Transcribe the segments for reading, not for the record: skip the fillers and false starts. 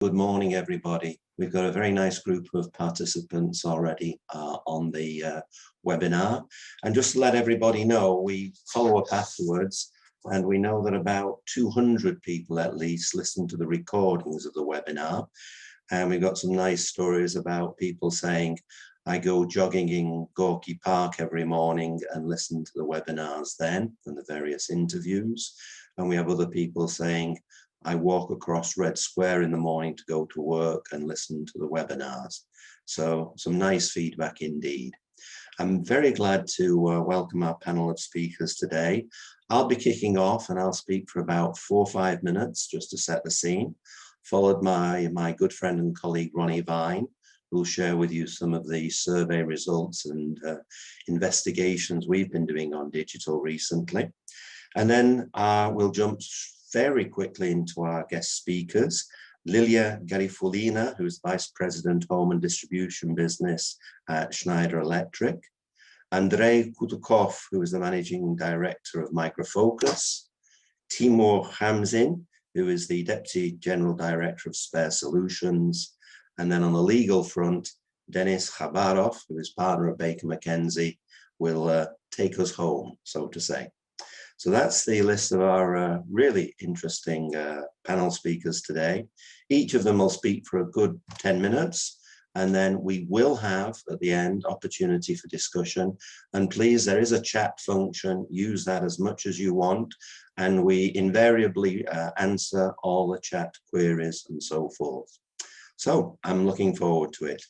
good morning, everybody. We've got a very nice group of participants already on the webinar. And just to let everybody know, we follow up afterwards, and we know that about 200 people at least listen to the recordings of the webinar. And we've got some nice stories about people saying, I go jogging in Gorky Park every morning and listen to the webinars then and the various interviews. And we have other people saying, I walk across Red Square in the morning to go to work and listen to the webinars. So some nice feedback indeed. I'm very glad to welcome our panel of speakers today. I'll be kicking off and I'll speak for about 4 or 5 minutes just to set the scene, followed by my good friend and colleague Ronnie Wein, who'll share with you some of the survey results and investigations we've been doing on digital recently. And then we'll jump very quickly into our guest speakers. Lilia Garifullina, who's Vice President Home and Distribution Business at Schneider Electric. Andrei Kutukov, who is the Managing Director of Microfocus. Timur Hamzin, who is the Deputy General Director of Spare Solutions. And then on the legal front, Denis Khabarov, who is partner at Baker McKenzie, will take us home, so to say. So that's the list of our really interesting panel speakers today. Each of them will speak for a good 10 minutes, and then we will have at the end opportunity for discussion. And please, there is a chat function, use that as much as you want, and we invariably answer all the chat queries and so forth. So I'm looking forward to it.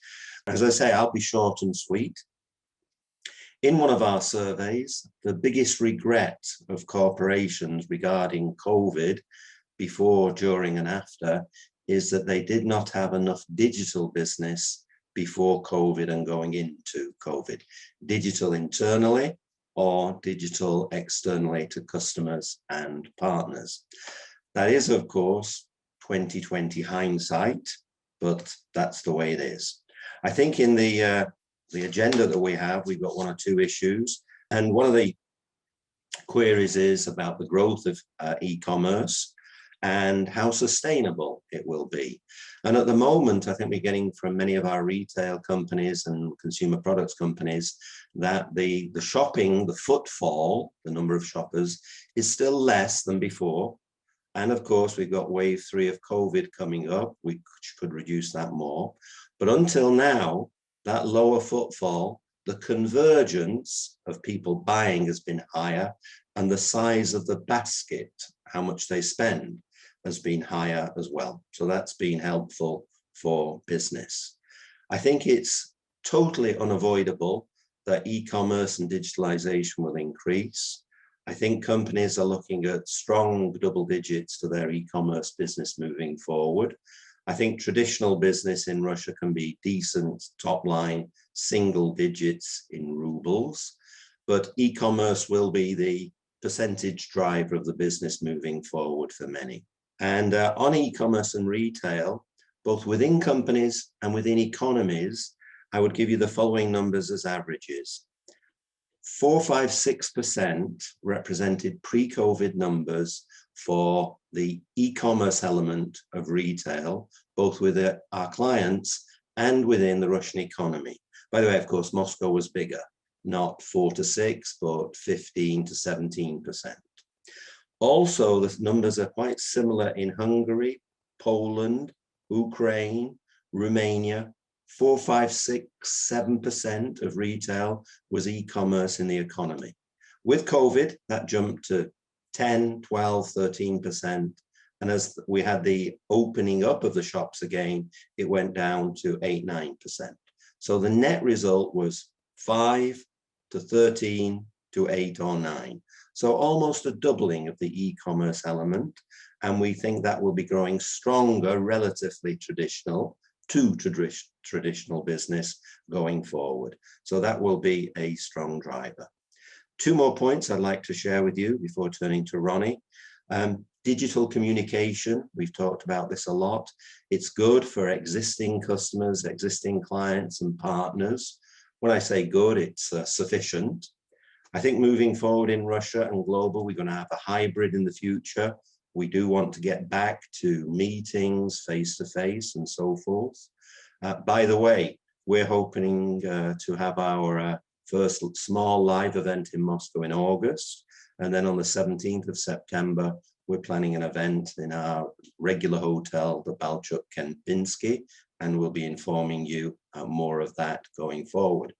As I say, I'll be short and sweet. In one of our surveys, the biggest regret of corporations regarding COVID before, during and after is that they did not have enough digital business before COVID and going into COVID. Digital internally or digital externally to customers and partners. That is, of course, 2020 hindsight, but that's the way it is. I think in the agenda that we have, we've got 1 or 2 issues. And one of the queries is about the growth of e-commerce and how sustainable it will be. And at the moment, I think we're getting from many of our retail companies and consumer products companies that the shopping, the footfall, the number of shoppers is still less than before. And of course, we've got wave 3 of COVID coming up, which could reduce that more. But until now, that lower footfall, the convergence of people buying has been higher, and the size of the basket, how much they spend, has been higher as well. So that's been helpful for business. I think it's totally unavoidable that e-commerce and digitalization will increase. I think companies are looking at strong double digits to their e-commerce business moving forward. I think traditional business in Russia can be decent top line, single digits in rubles, but e-commerce will be the percentage driver of the business moving forward for many. And on e-commerce and retail, both within companies and within economies, I would give you the following numbers as averages. 4, 5, 6% represented pre-COVID numbers for the e-commerce element of retail, both with our clients and within the Russian economy. By the way, of course, Moscow was bigger, not 4 to 6, but 15 to 17%. Also, the numbers are quite similar in Hungary, Poland, Ukraine, Romania. 4, 5, 6, 7% of retail was e-commerce in the economy. With COVID, that jumped to 10, 12, 13%. And as we had the opening up of the shops again, it went down to 8, 9%. So the net result was 5 to 13 to 8 or 9. So almost a doubling of the e-commerce element. And we think that will be growing stronger, relatively traditional business going forward. So that will be a strong driver. 2 more points I'd like to share with you before turning to Ronnie. Digital communication, we've talked about this a lot. It's good for existing customers, existing clients and partners. When I say good, it's sufficient. I think moving forward in Russia and global, we're going to have a hybrid in the future We do want to get back to meetings face-to-face and so forth. By the way, we're hoping to have our first small live event in Moscow in August. And then on the 17th of September, we're planning an event in our regular hotel, the Balchuk Kempinski, and we'll be informing you more of that going forward.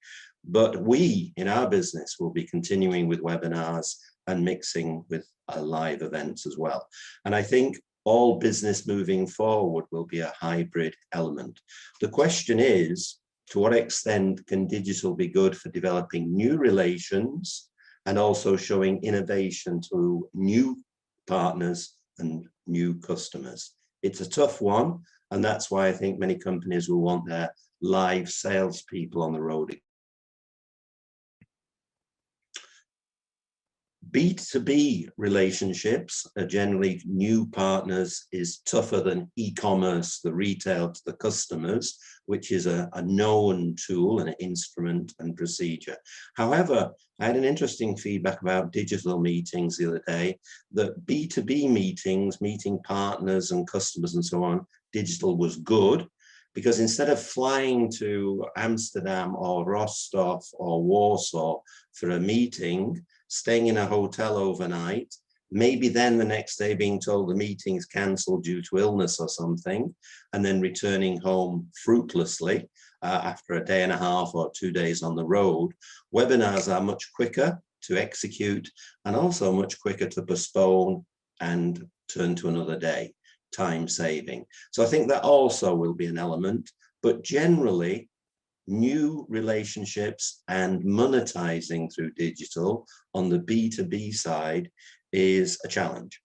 But we, in our business, will be continuing with webinars and mixing with live events as well. And I think all business moving forward will be a hybrid element. The question is, to what extent can digital be good for developing new relations and also showing innovation to new partners and new customers? It's a tough one, and that's why I think many companies will want their live salespeople on the road. B2B relationships are generally new partners is tougher than e-commerce, the retail to the customers, which is a known tool and an instrument and procedure. However, I had an interesting feedback about digital meetings the other day, that B2B meetings, meeting partners and customers and so on, digital was good, because instead of flying to Amsterdam or Rostov or Warsaw for a meeting, staying in a hotel overnight, maybe then the next day being told the meeting is cancelled due to illness or something, and then returning home fruitlessly after a day and a half or 2 days on the road. Webinars are much quicker to execute and also much quicker to postpone and turn to another day, time saving. So I think that also will be an element, but generally, new relationships and monetizing through digital on the B2B side is a challenge.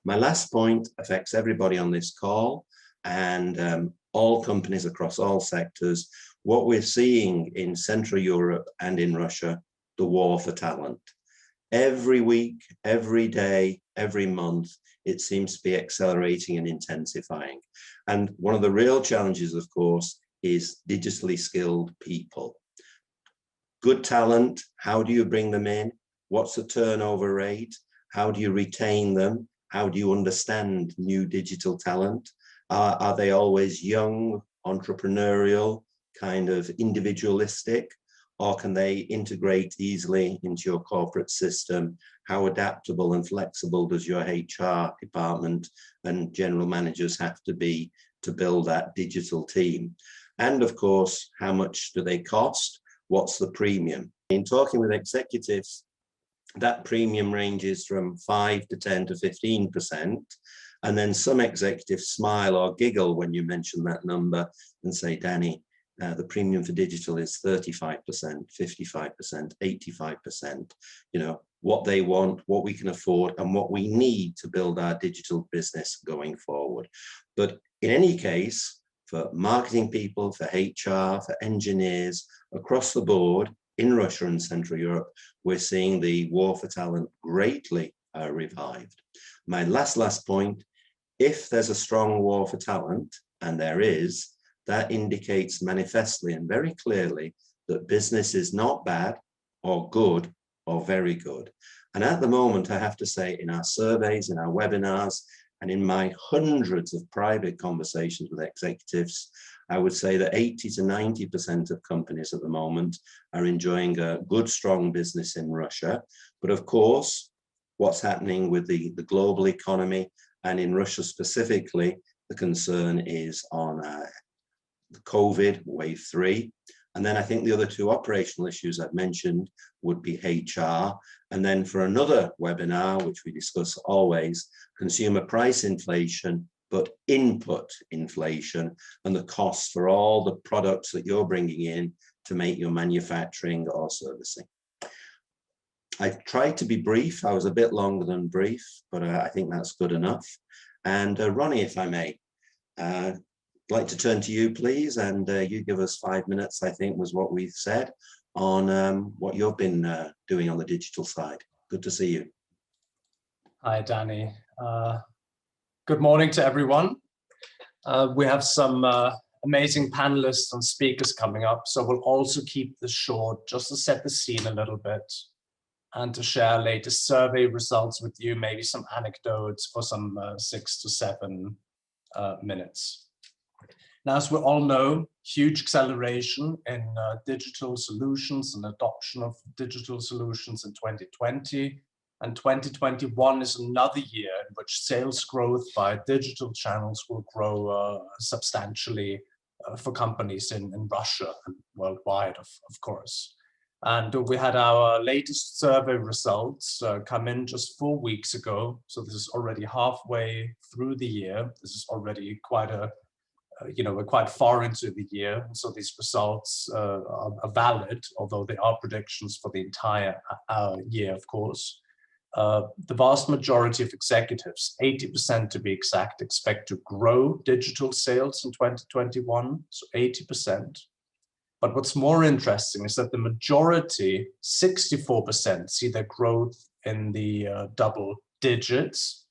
My last point affects everybody on this call and all companies across all sectors. What we're seeing in Central Europe and in Russia, the war for talent. Every week, every day, every month, it seems to be accelerating and intensifying. And one of the real challenges, of course, is digitally skilled people. Good talent, how do you bring them in? What's the turnover rate? How do you retain them? How do you understand new digital talent? Are they always young, entrepreneurial, kind of individualistic, or can they integrate easily into your corporate system? How adaptable and flexible does your HR department and general managers have to be to build that digital team? And of course, how much do they cost? What's the premium? In talking with executives, that premium ranges from 5 to 10 to 15%. And then some executives smile or giggle when you mention that number and say, Danny, the premium for digital is 35%, 55%, 85%, you know, what they want, what we can afford, and what we need to build our digital business going forward. But in any case, for marketing people, for HR, for engineers, across the board in Russia and Central Europe, we're seeing the war for talent greatly revived. My last point, if there's a strong war for talent, and there is, that indicates manifestly and very clearly that business is not bad or good or very good. And at the moment, I have to say, in our surveys, in our webinars, and in my hundreds of private conversations with executives, I would say that 80 to 90% of companies at the moment are enjoying a good, strong business in Russia. But of course, what's happening with the global economy and in Russia specifically, the concern is on the COVID wave 3. And then I think the other two operational issues I've mentioned would be HR. And then for another webinar, which we discuss always, consumer price inflation, but input inflation and the costs for all the products that you're bringing in to make your manufacturing or servicing. I tried to be brief. I was a bit longer than brief, but I think that's good enough. And Ronnie, if I may, I'd like to turn to you, please, and you give us 5 minutes, I think was what we've said, on what you've been doing on the digital side. Good to see you. Hi, Danny. Good morning to everyone. We have some amazing panelists and speakers coming up, so we'll also keep this short just to set the scene a little bit. and to share latest survey results with you, maybe some anecdotes for some 6 to 7 minutes. Now, as we all know, huge acceleration in digital solutions and adoption of digital solutions in 2020. And 2021 is another year in which sales growth by digital channels will grow substantially for companies in Russia and worldwide, of course. And we had our latest survey results come in just 4 weeks ago. So this is already halfway through the year. This is already quite a, we're quite far into the year. So these results are valid, although they are predictions for the entire year, of course. The vast majority of executives, 80% to be exact, expect to grow digital sales in 2021, so 80%. But what's more interesting is that the majority, 64%, see their growth in the double digits.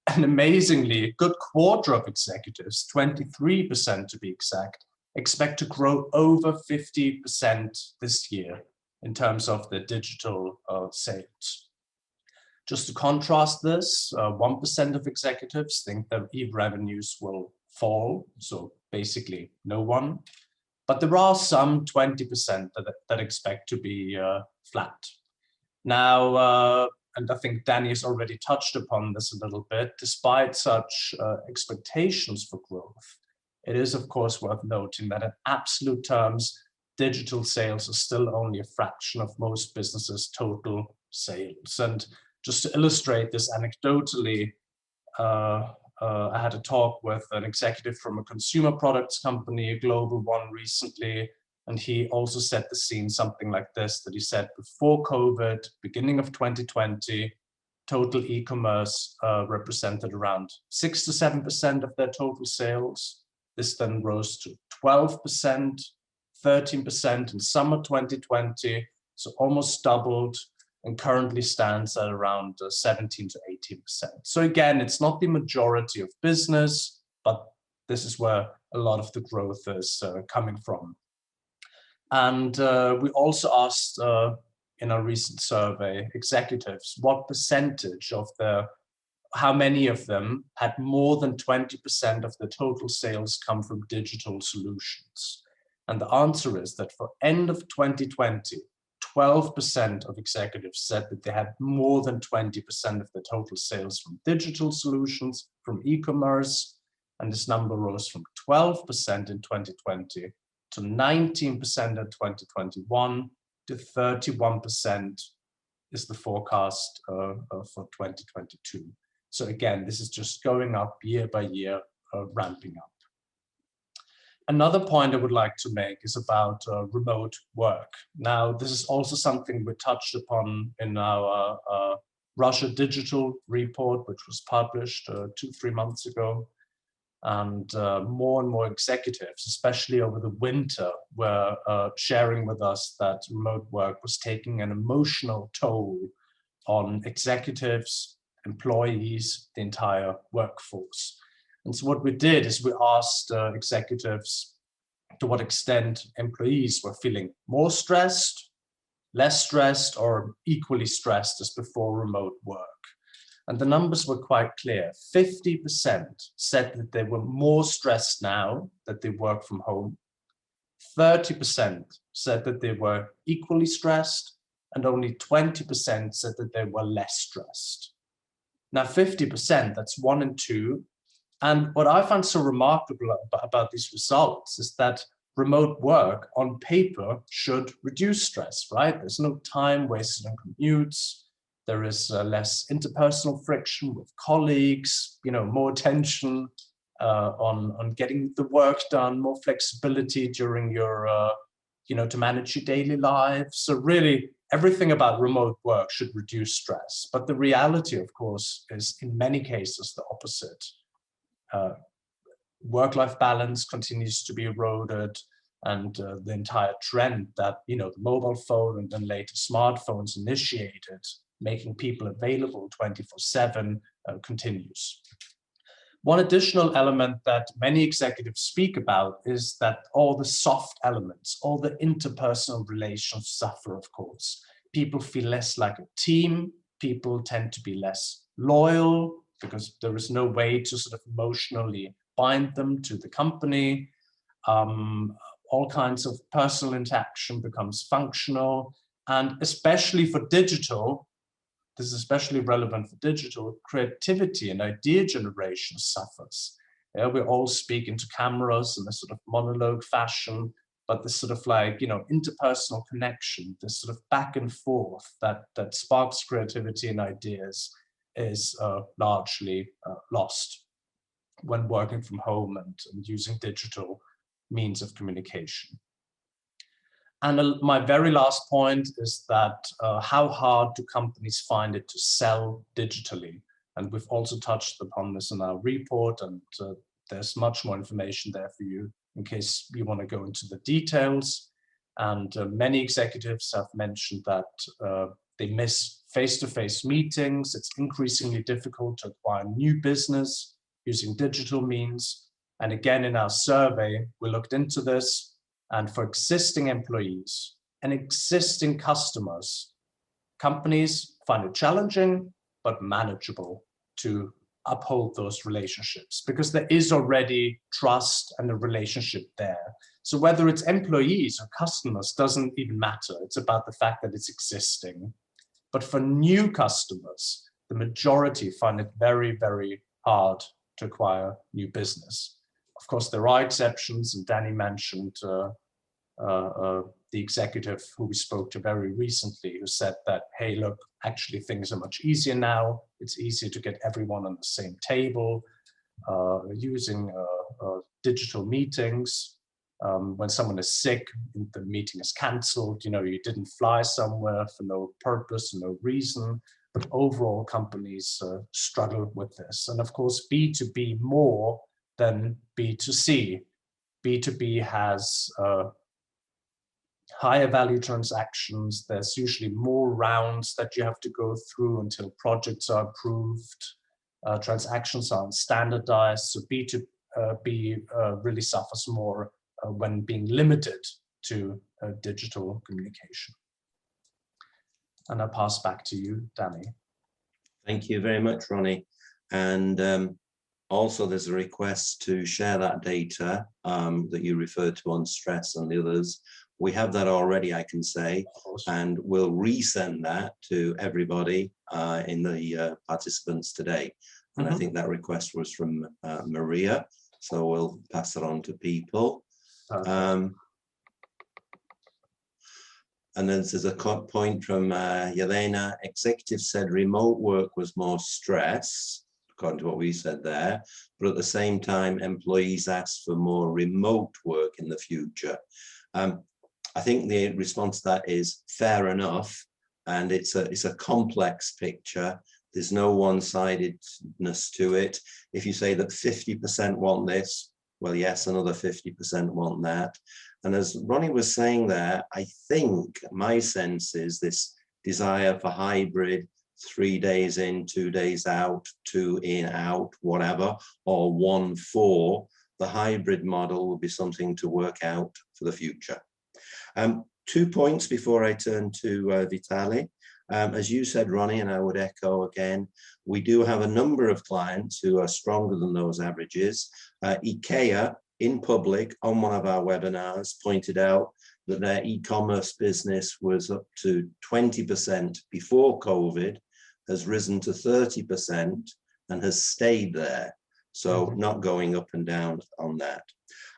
And amazingly, a good quarter of executives, 23% to be exact, expect to grow over 50% this year in terms of the digital sales. Just to contrast this, 1% of executives think that e-revenues will fall, so basically no one. But there are some 20% that expect to be flat. Now, and I think Danny has already touched upon this a little bit, despite such expectations for growth, it is of course worth noting that in absolute terms, digital sales are still only a fraction of most businesses' total sales. And just to illustrate this anecdotally, I had a talk with an executive from a consumer products company, a global one recently, and he also set the scene something like this, that he said before COVID, beginning of 2020, total e-commerce represented around 6 to 7% of their total sales. This then rose to 12%, 13% in summer 2020, so almost doubled, and currently stands at around 17 to 18%. So again, it's not the majority of business, but this is where a lot of the growth is coming from. And we also asked in our recent survey executives what percentage of how many of them had more than 20% of the total sales come from digital solutions. And the answer is that for end of 2020, 12% of executives said that they had more than 20% of the total sales from digital solutions, from e-commerce, and this number rose from 12% in 2020 to 19% in 2021 to 31% is the forecast for 2022. So again, this is just going up year by year, ramping up. Another point I would like to make is about remote work. Now, this is also something we touched upon in our Russia Digital report, which was published 2-3 months ago. And more and more executives, especially over the winter, were sharing with us that remote work was taking an emotional toll on executives, employees, the entire workforce. And so what we did is we asked executives to what extent employees were feeling more stressed, less stressed, or equally stressed as before remote work. And the numbers were quite clear. 50% said that they were more stressed now that they work from home. 30% said that they were equally stressed, and only 20% said that they were less stressed. Now 50%, that's 1 in 2. And what I find so remarkable about these results is that remote work on paper should reduce stress, right? There's no time wasted on commutes. There is less interpersonal friction with colleagues, more attention on getting the work done, more flexibility during your, to manage your daily life. So really, everything about remote work should reduce stress. But the reality, of course, is in many cases the opposite. Work-life balance continues to be eroded, and the entire trend that the mobile phone and then later smartphones initiated, making people available 24/7, continues. One additional element that many executives speak about is that all the soft elements, all the interpersonal relations suffer, of course. people feel less like a team. People tend to be less loyal because there is no way to sort of emotionally bind them to the company. All kinds of personal interaction becomes functional, and especially for digital, this is especially relevant for digital, creativity and idea generation suffers. Yeah, we all speak into cameras in a sort of monologue fashion, but this sort of like, you know, interpersonal connection, this sort of back and forth that sparks creativity and ideas is largely lost when working from home and using digital means of communication. And my very last point is that how hard do companies find it to sell digitally? And we've also touched upon this in our report, and there's much more information there for you in case you want to go into the details. And many executives have mentioned that they miss face-to-face meetings. It's increasingly difficult to acquire new business using digital means. And again, in our survey, we looked into this. And for existing employees and existing customers, companies find it challenging, but manageable to uphold those relationships because there is already trust and a relationship there. So whether it's employees or customers doesn't even matter. It's about the fact that it's existing. But for new customers, the majority find it very, very hard to acquire new business. Of course, there are exceptions, and Danny mentioned the executive who we spoke to very recently, who said that, hey, look, actually things are much easier now. It's easier to get everyone on the same table using digital meetings. When someone is sick, the meeting is canceled. You know, you didn't fly somewhere for no purpose, no reason. But overall, companies struggle with this. And of course, B2B more than B2C. B2B has higher value transactions. There's usually more rounds that you have to go through until projects are approved. Transactions aren't standardized. So B2B really suffers more when being limited to digital communication. And I'll pass back to you, Danny. Thank you very much, Ronnie. And also there's a request to share that data that you referred to on stress and the others. We have that already, I can say, and we'll resend that to everybody in the participants today. And I think that request was from Maria, so we'll pass it on to people. And then there's a point from Yelena. Executives said remote work was more stress, according to what we said there, but at the same time, employees asked for more remote work in the future. I think the response to that is fair enough, and it's a complex picture. There's no one-sidedness to it. If you say that 50% want this, well, yes, another 50% want that. And as Ronnie was saying there, I think my sense is this desire for hybrid, 3 days in, 2 days out, 2 in, out, whatever, or 1-4, the hybrid model will be something to work out for the future. 2 points before I turn to Vitaly. As you said, Ronnie, and I would echo again, we do have a number of clients who are stronger than those averages. IKEA, in public, on one of our webinars, pointed out that their e-commerce business was up to 20% before COVID, has risen to 30%, and has stayed there. So not going up and down on that.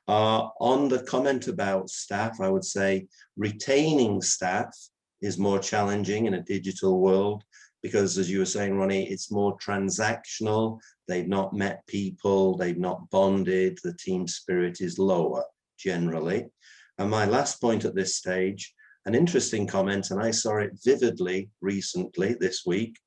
On the comment about staff, I would say retaining staff is more challenging in a digital world because, as you were saying, Ronnie, it's more transactional. They've not met people, they've not bonded, the team spirit is lower generally. And my last point at this stage, an interesting comment, and I saw it vividly recently this week.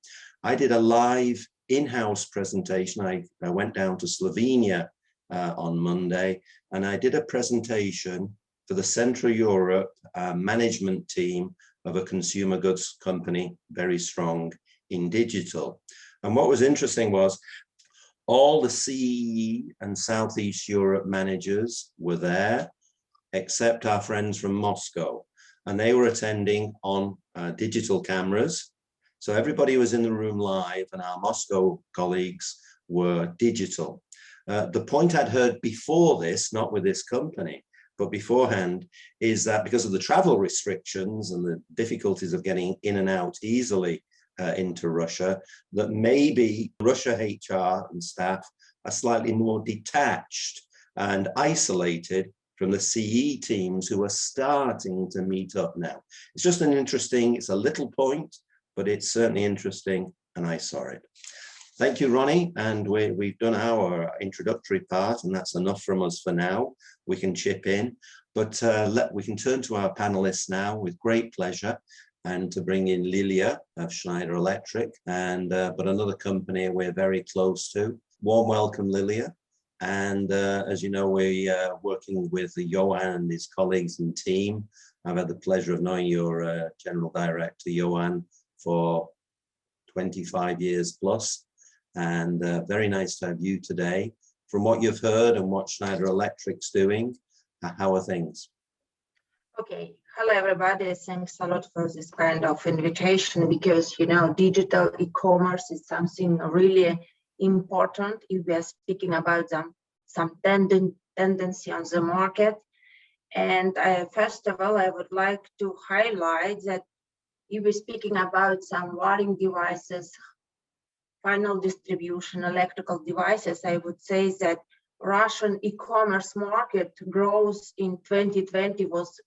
I did a live in-house presentation. I went down to Slovenia on Monday, and I did a presentation for the Central Europe management team of a consumer goods company, very strong in digital. And what was interesting was all the CEE and Southeast Europe managers were there, except our friends from Moscow. and they were attending on digital cameras. So everybody was in the room live, and our Moscow colleagues were digital. The point I'd heard before this, not with this company, but beforehand, is that because of the travel restrictions and the difficulties of getting in and out easily into Russia, that maybe Russia HR and staff are slightly more detached and isolated from the CE teams who are starting to meet up now. It's just an interesting, it's a little point, but it's certainly interesting, and I saw it. Thank you, Ronnie, and we've done our introductory part, and that's enough from us for now. We can chip in, but we can turn to our panelists now with great pleasure, and to bring in Lilia of Schneider Electric, and but another company we're very close to. Warm welcome, Lilia. And as you know, we are working with Wein and his colleagues and team. I've had the pleasure of knowing your General Director, Wein, for 25 years plus. And very nice to have you today. From what you've heard and what Schneider Electric's doing, how are things? Okay, hello everybody. Thanks a lot for this kind of invitation, because you know, digital e-commerce is something really important if we are speaking about some tendency on the market. And first of all, I would like to highlight that if we're speaking about some wiring devices, final distribution, electrical devices, I would say that Russian e-commerce market growth in 2020 was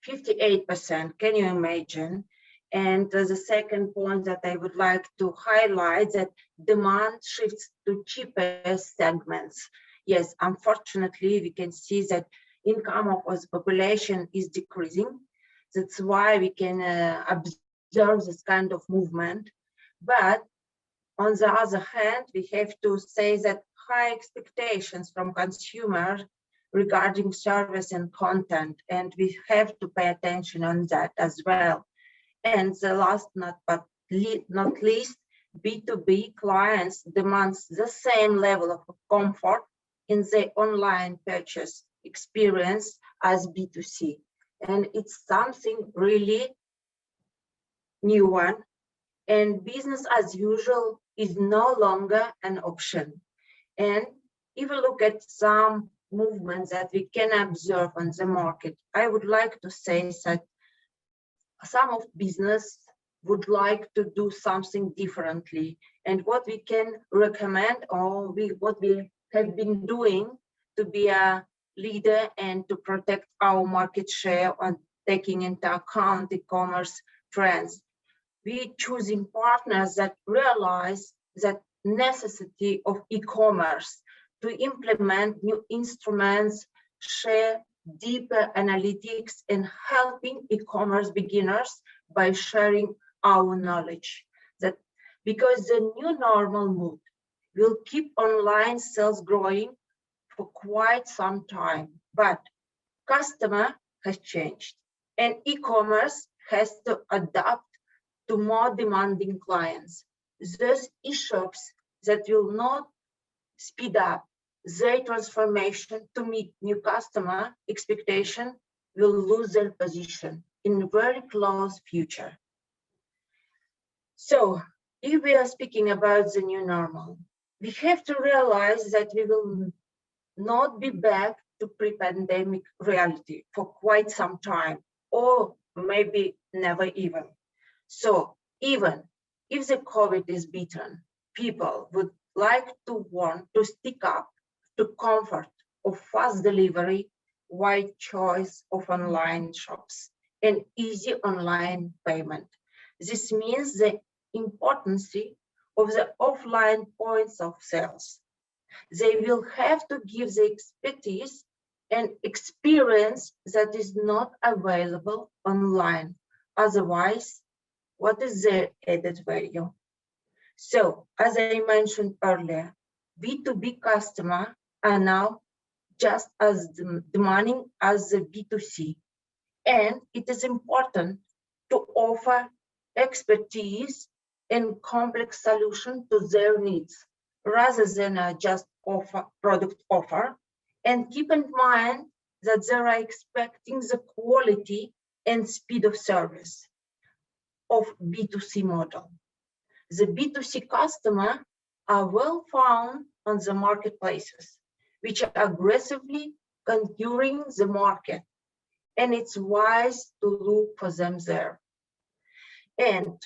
58%. Can you imagine? And the second point that I would like to highlight, that demand shifts to cheaper segments. Yes, unfortunately, we can see that income of the population is decreasing. That's why we can observe this kind of movement. But on the other hand, we have to say that high expectations from consumers regarding service and content, and we have to pay attention on that as well. And the last not least, B2B clients demands the same level of comfort in the online purchase experience as B2C. And it's something really new one. And business as usual is no longer an option. And if we look at some movements that we can observe on the market, I would like to say that some of business would like to do something differently. And what we can recommend, or what we have been doing to be a leader and to protect our market share on taking into account e-commerce trends. We choosing partners that realize that necessity of e-commerce to implement new instruments, share deeper analytics, and helping e-commerce beginners by sharing our knowledge. That because the new normal mood will keep online sales growing for quite some time, but customer has changed, and e-commerce has to adapt to more demanding clients. Those e-shops that will not speed up their transformation to meet new customer expectation will lose their position in very close future. So if we are speaking about the new normal, we have to realize that we will not be back to pre-pandemic reality for quite some time, or maybe never even. So even if the COVID is beaten, people would like to want to stick up to comfort of fast delivery, wide choice of online shops, and easy online payment. This means the importance of the offline points of sales. They will have to give the expertise and experience that is not available online. Otherwise, what is their added value? So, as I mentioned earlier, B2B customers are now just as demanding as the B2C. And it is important to offer expertise and complex solution to their needs, rather than just product offer. And keep in mind that they are expecting the quality and speed of service of B2C model. The B2C customer are well found on the marketplaces, which are aggressively conquering the market, and it's wise to look for them there. And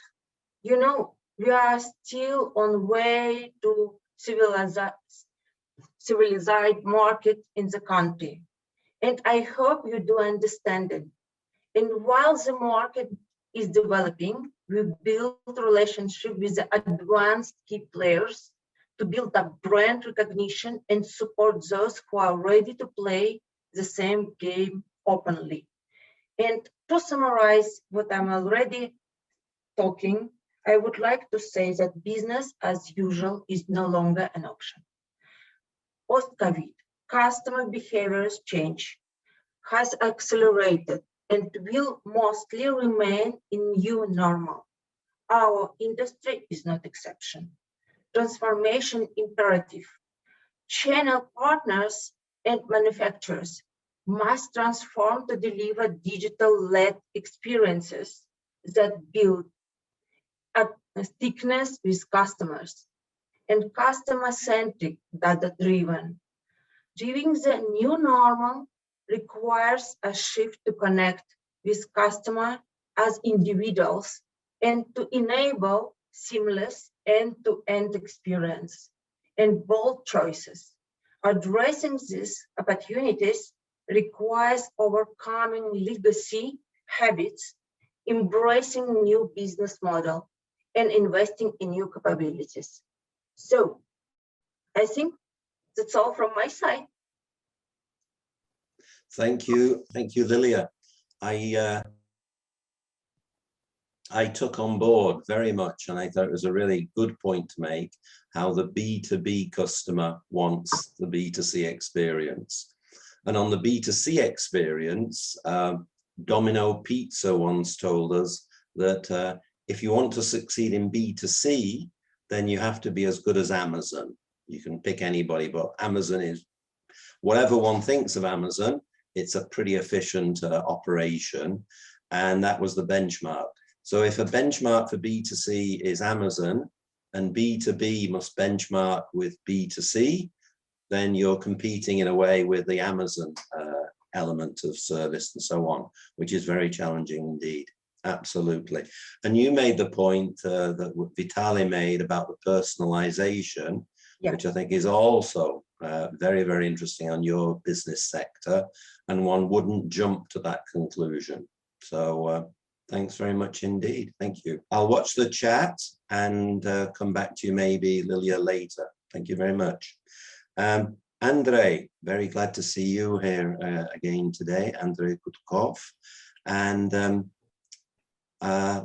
you know, we are still on way to civilized market in the country. And I hope you do understand it. And while the market is developing, we build relationship with the advanced key players to build up brand recognition and support those who are ready to play the same game openly. And to summarize what I'm already talking, I would like to say that business as usual is no longer an option. Post-COVID, customer behaviors change, has accelerated, and will mostly remain in new normal. Our industry is not exception. Transformation imperative. Channel partners and manufacturers must transform to deliver digital-led experiences that build a stickiness with customers and customer-centric, data-driven. Living the new normal requires a shift to connect with customer as individuals and to enable seamless end-to-end experience and bold choices. Addressing these opportunities requires overcoming legacy habits, embracing new business model, and investing in new capabilities. So I think that's all from my side. Thank you, Lilia. I took on board very much, and I thought it was a really good point to make, how the B2B customer wants the B2C experience. And on the B2C experience, Domino Pizza once told us that if you want to succeed in B2C, then you have to be as good as Amazon. You can pick anybody, but Amazon is, whatever one thinks of Amazon, it's a pretty efficient operation. And that was the benchmark. So if a benchmark for B2C is Amazon and B2B must benchmark with B2C, then you're competing in a way with the Amazon element of service and so on, which is very challenging indeed. Absolutely. And you made the point that Vitaly made about the personalization, yeah, which I think is also very, very interesting on your business sector, and one wouldn't jump to that conclusion. So thanks very much indeed. Thank you. I'll watch the chat and come back to you maybe, Lilia, later. Thank you very much. Andrei, very glad to see you here again today, Andrei Kutukov. And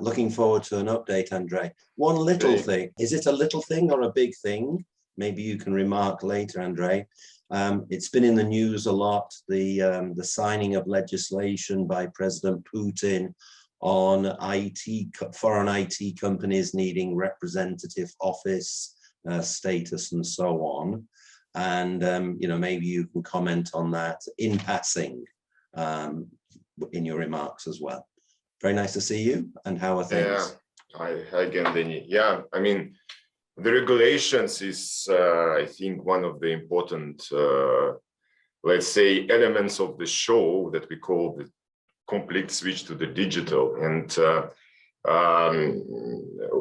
looking forward to an update, Andrei. One little thing, is it a little thing or a big thing? Maybe you can remark later, Andrei. It's been in the news a lot, the signing of legislation by President Putin on foreign IT companies needing representative office status and so on. And you know, maybe you can comment on that in passing in your remarks as well. Very nice to see you. And how are things? Yeah, hi again, Denny. Yeah, I mean, the regulations is, I think, one of the important, let's say, elements of the show that we call the complete switch to the digital. And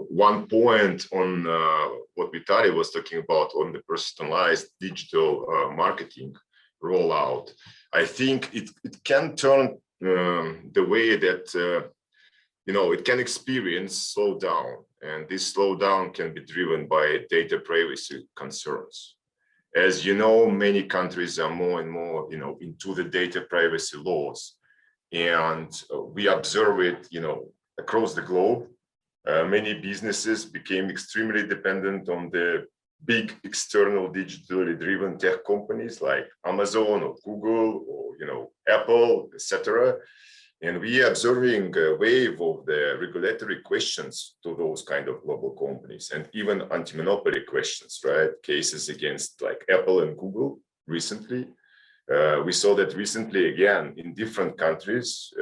one point on what Vitaly was talking about on the personalized digital marketing rollout, I think it can turn the way that you know, it can experience slowdown, and this slowdown can be driven by data privacy concerns. As you know, many countries are more and more, you know, into the data privacy laws, and we observe it, you know, across the globe. Many businesses became extremely dependent on the big external digitally driven tech companies like Amazon or Google or, you know, Apple, etc. And we are observing a wave of the regulatory questions to those kind of global companies, and even anti-monopoly questions, right? Cases against like Apple and Google recently. We saw that recently again in different countries,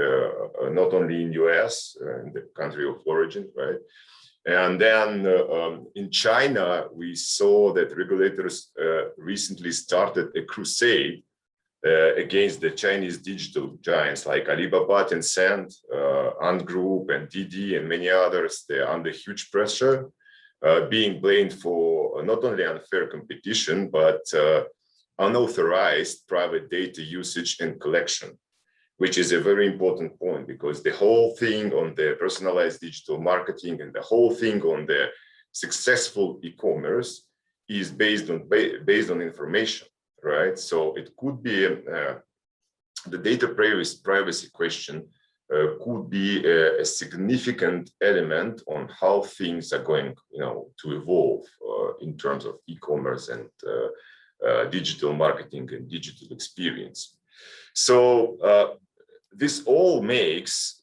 not only in US, in the country of origin, right? And then in China, we saw that regulators recently started a crusade against the Chinese digital giants like Alibaba, Tencent, Ant Group, and Didi, and many others. They're under huge pressure, being blamed for not only unfair competition, but unauthorized private data usage and collection, which is a very important point, because the whole thing on the personalized digital marketing and the whole thing on the successful e-commerce is based on information, right? So it could be the data privacy question could be a significant element on how things are going, to evolve in terms of e-commerce and digital marketing and digital experience. So this all makes,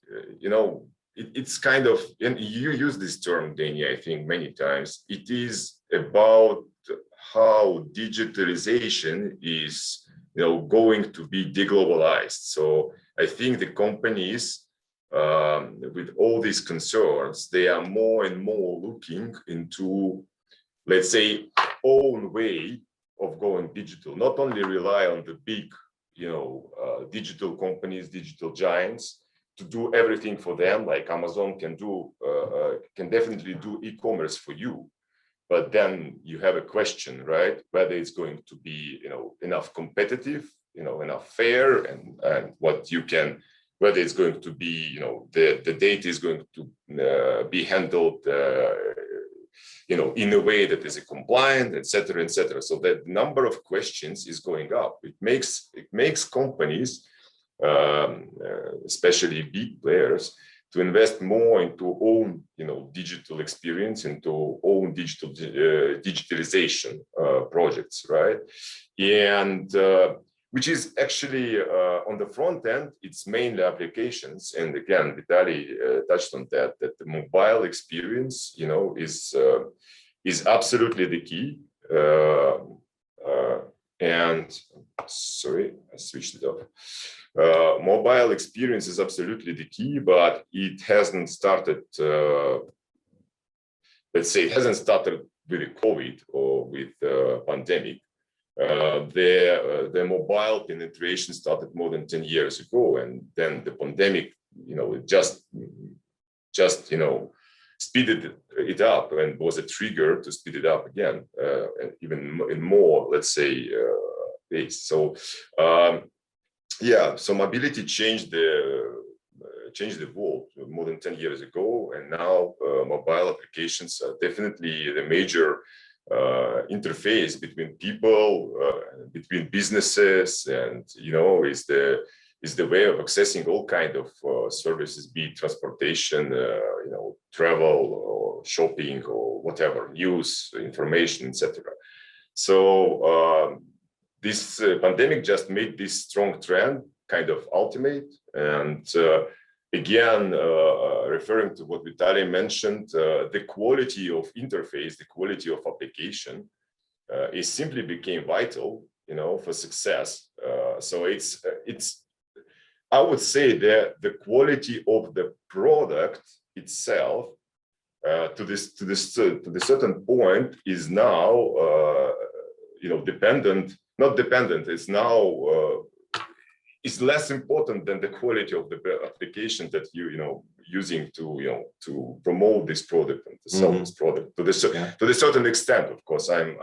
it's kind of, and you use this term, Danny, I think many times, it is about how digitalization is, going to be deglobalized. So I think the companies with all these concerns, they are more and more looking into, let's say, own way of going digital, not only rely on the big digital companies, digital giants to do everything for them, like Amazon can do, can definitely do e-commerce for you. But then you have a question, right? Whether it's going to be, enough competitive, enough fair, and what you can, whether it's going to be, the data is going to be handled, in a way that is compliant, etc., etc. So that number of questions is going up. It makes companies, especially big players, to invest more into own, digital experience, into own digital digitalization projects, right? And which is actually on the front end, it's mainly applications. And again, Vitaly touched on that the mobile experience, is absolutely the key. And sorry, I switched it off. Mobile experience is absolutely the key, but it hasn't started, let's say, it hasn't started with the COVID or with the pandemic. The mobile penetration started more than 10 years ago, and then the pandemic, it just speeded it up and was a trigger to speed it up again, and even in more, let's say, pace. So so mobility changed the world more than 10 years ago, and now mobile applications are definitely the major interface between people, between businesses, and is the way of accessing all kind of services, be it transportation, travel, or shopping, or whatever, news, information, etc. So this pandemic just made this strong trend kind of ultimate. And again, referring to what Vitaly mentioned, the quality of interface, the quality of application, it simply became vital, for success. So it's I would say that the quality of the product itself, to the certain point, is now not dependent. It's now is less important than the quality of the application that using to promote this product and to sell this product to the certain extent. Of course, I'm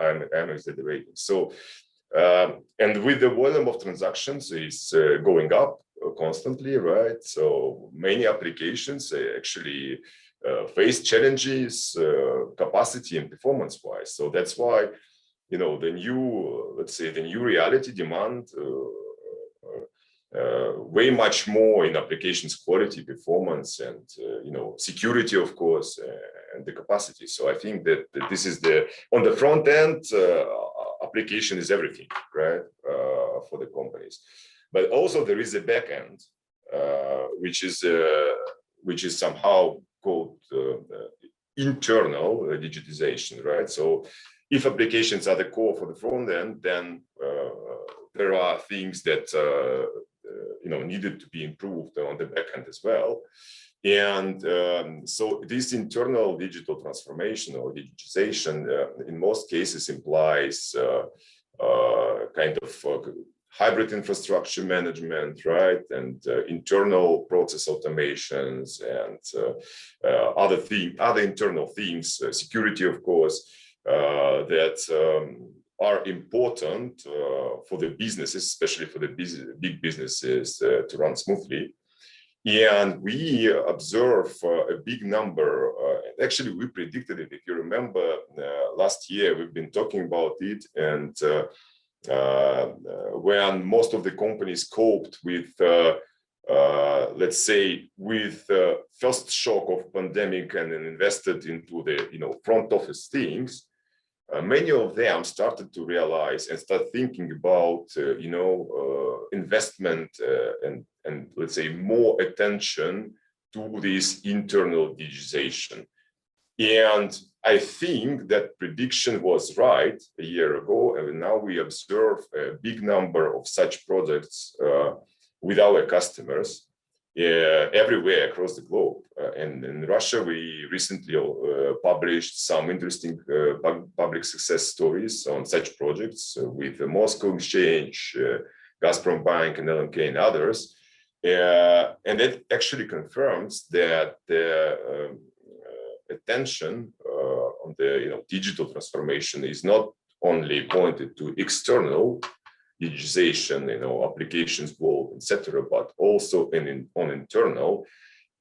exaggerating. So and with the volume of transactions is going up constantly, right? So many applications actually face challenges, capacity and performance wise. So that's why the new reality demand way much more in applications quality, performance, and security, of course, and the capacity. So I think that this is on the front end, application is everything, right, for the companies. But also there is a back end, which is somehow called internal digitization, right? So if applications are the core for the front end, then there are things that needed to be improved on the back end as well. And so this internal digital transformation or digitization in most cases implies kind of hybrid infrastructure management, right? And internal process automations and other internal themes, security, of course, that are important for the businesses, especially for the big businesses to run smoothly. And we observe a big number, actually we predicted it, if you remember last year, we've been talking about it, and when most of the companies coped with, let's say, with first shock of pandemic and then invested into the front office things, many of them started to realize and start thinking about investment and let's say more attention to this internal digitization. And I think that prediction was right a year ago, and now we observe a big number of such projects with our customers everywhere across the globe. And in Russia, we recently published some interesting public success stories on such projects with the Moscow Exchange, Gazprom Bank, and LMK and others. And it actually confirms that the attention on the digital transformation is not only pointed to external digitization, applications world, etc., but also on internal.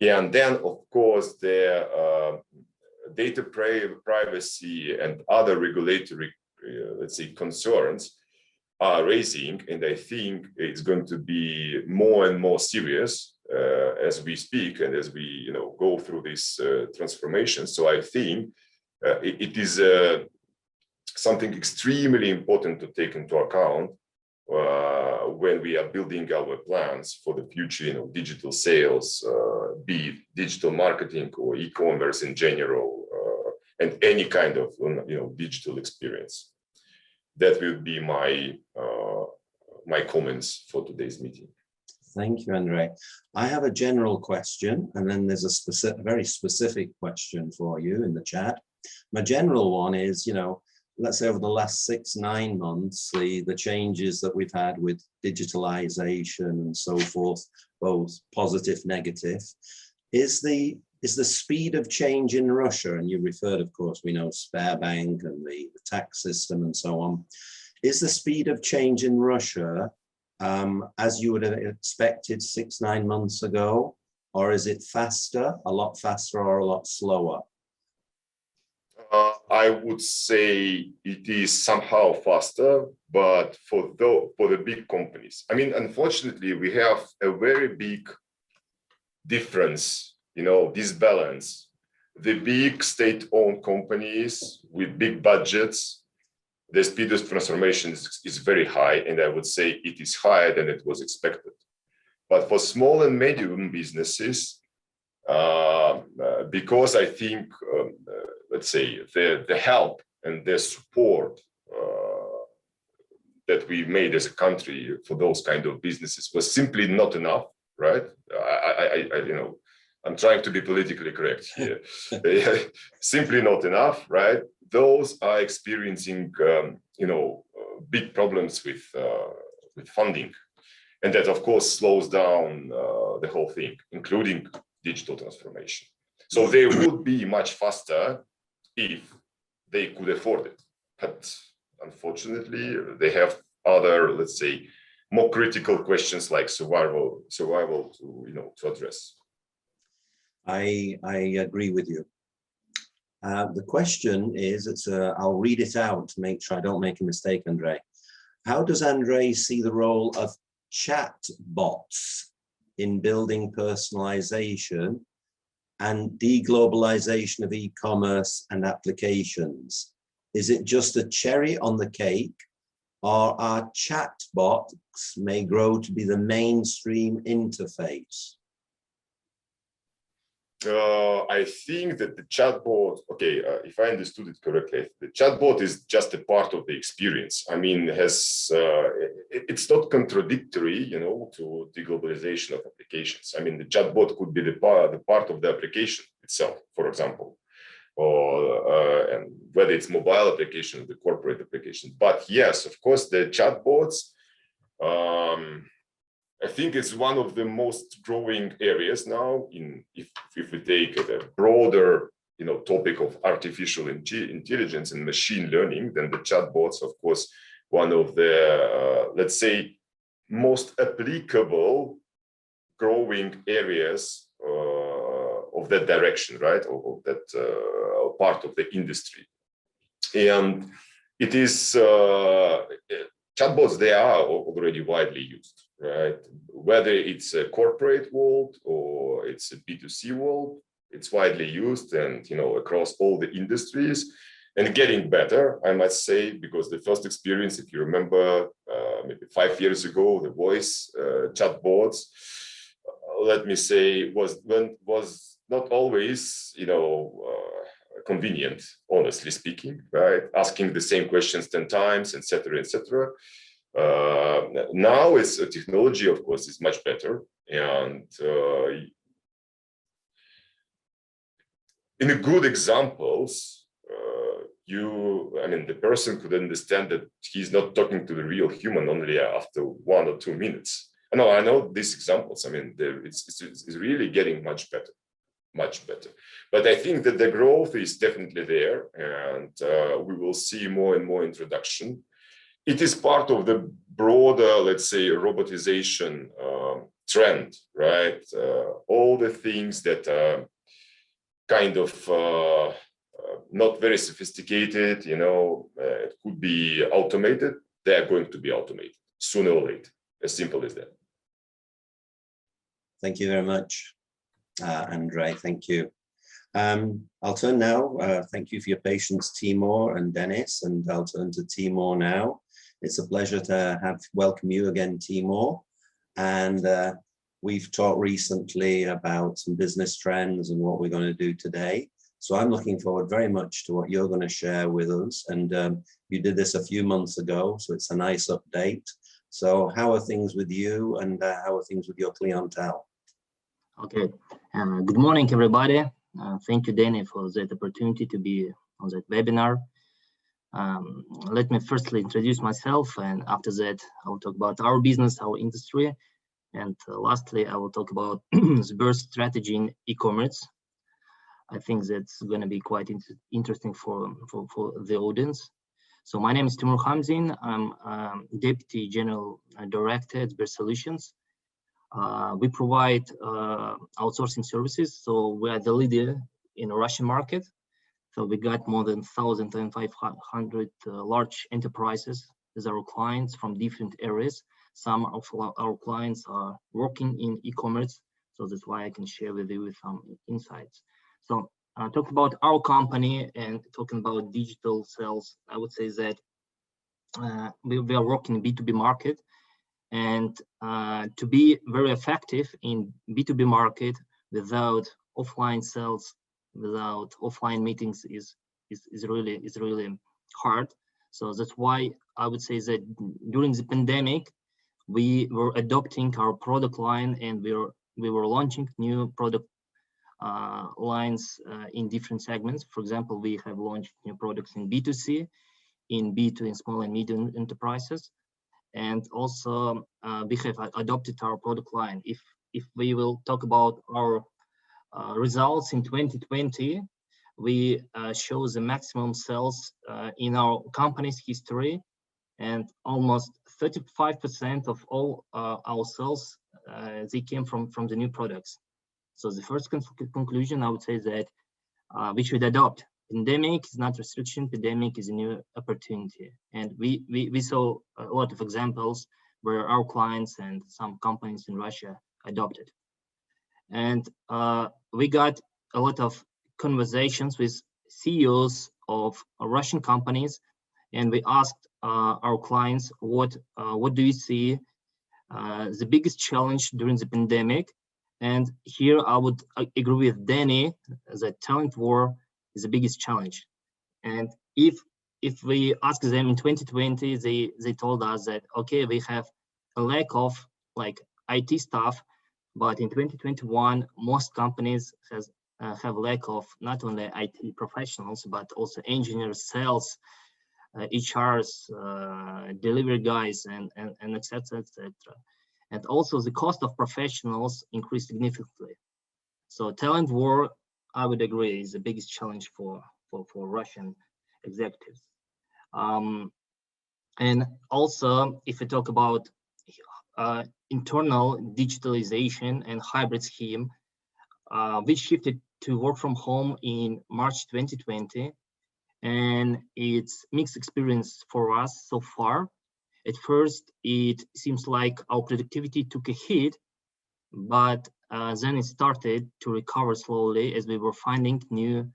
And then, of course, the data privacy and other regulatory, let's say, concerns are raising, and I think it's going to be more and more serious as we speak and as we go through this transformation. So I think it is something extremely important to take into account when we are building our plans for the future, digital sales, be it digital marketing or e-commerce in general, and any kind of digital experience. That will be my my comments for today's meeting. Thank you, Andrei. I have a general question, and then there's a very specific question for you in the chat. My general one is, let's say over the last 6-9 months, the changes that we've had with digitalization and so forth, both positive, negative, is the speed of change in Russia, and you referred, of course, we know Sberbank and the tax system and so on, is the speed of change in Russia as you would have expected 6-9 months ago, or is it faster, a lot faster, or a lot slower? I would say it is somehow faster, but for the big companies. I mean, unfortunately, we have a very big difference, disbalance. The big state-owned companies with big budgets, the speed of transformation is very high, and I would say it is higher than it was expected. But for small and medium businesses, because I think, let's say, the help and the support that we made as a country for those kind of businesses was simply not enough, right? I'm trying to be politically correct here. Simply not enough, right? Those are experiencing, big problems with funding, and that, of course, slows down the whole thing, including digital transformation. So they would be much faster if they could afford it, but unfortunately, they have other, let's say, more critical questions like survival to address. I agree with you. The question is, I'll read it out to make sure I don't make a mistake, Andrei. How does Andrei see the role of chat bots in building personalization and deglobalization of e-commerce and applications? Is it just a cherry on the cake, or our chat bots may grow to be the mainstream interface? I think that the chatbot, okay, if I understood it correctly, the chatbot is just a part of the experience. I mean, it's not contradictory, you know, to the globalization of applications. I mean, the chatbot could be the part of the application itself, for example, or and whether it's mobile application or the corporate application. But yes, of course, the chatbots. I think it's one of the most growing areas now. If we take a broader, you know, topic of artificial intelligence and machine learning, then the chatbots, of course, one of the let's say most applicable growing areas of that direction, right? Of that part of the industry, and it is chatbots. They are already widely used. Right, whether it's a corporate world or it's a B2C world, it's widely used, and you know, across all the industries, and getting better, I must say, because the first experience, if you remember, maybe 5 years ago, the voice chatbots, let me say, was not always, you know, convenient, honestly speaking, right? Asking the same questions 10 times, etc., etc. Now it's technology, of course, is much better, and in the good examples, I mean, the person could understand that he's not talking to the real human only after 1 or 2 minutes. I know these examples. I mean, it's really getting much better. Much better. But I think that the growth is definitely there, and we will see more and more introduction. It is part of the broader, let's say, robotization trend, right? All the things that are kind of not very sophisticated, you know, it could be automated. They are going to be automated sooner or later. As simple as that. Thank you very much, Andrei. Thank you. I'll turn now. Thank you for your patience, Timur and Dennis, and I'll turn to Timur now. It's a pleasure to welcome you again, Timur. And we've talked recently about some business trends and what we're going to do today. So I'm looking forward very much to what you're going to share with us. And you did this a few months ago, so it's a nice update. So how are things with you, and how are things with your clientele? Okay, good morning, everybody. Thank you, Danny, for that opportunity to be on that webinar. Let me firstly introduce myself, and after that, I will talk about our business, our industry, and lastly, I will talk about the birth strategy in e-commerce. I think that's going to be quite interesting for the audience. So my name is Timur Hamzin. I'm Deputy General Director at Birth Solutions. We provide outsourcing services, so we are the leader in the Russian market. So we got more than 1,500 large enterprises as our clients from different areas. Some of our clients are working in e-commerce, so that's why I can share with you some insights. So talking about our company and talking about digital sales, I would say that we are working in B2B market, and to be very effective in B2B market without offline sales, without offline meetings is really hard. So that's why I would say that during the pandemic, we were adopting our product line, and we were launching new product lines in different segments. For example, we have launched new products in B2C, in B2 in small and medium enterprises, and also we have adopted our product line. If we will talk about our results in 2020, we show the maximum sales in our company's history, and almost 35% of all our sales they came from the new products. So the first conclusion, I would say that we should adopt. Pandemic is not restriction. Pandemic is a new opportunity, and we saw a lot of examples where our clients and some companies in Russia adopted. And we got a lot of conversations with CEOs of Russian companies, and we asked our clients, what do you see the biggest challenge during the pandemic, And here I would agree with Danny that talent war is the biggest challenge. And if we ask them in 2020, they told us that, okay, we have a lack of like IT staff, but in 2021, most companies have lack of not only IT professionals, but also engineers, sales, HRs, delivery guys, and et cetera, et cetera. And also the cost of professionals increased significantly. So talent war, I would agree, is the biggest challenge for Russian executives. And also, if we talk about internal digitalization and hybrid scheme, we shifted to work from home in March 2020, and it's mixed experience for us so far. At first, it seems like our productivity took a hit, but then it started to recover slowly as we were finding new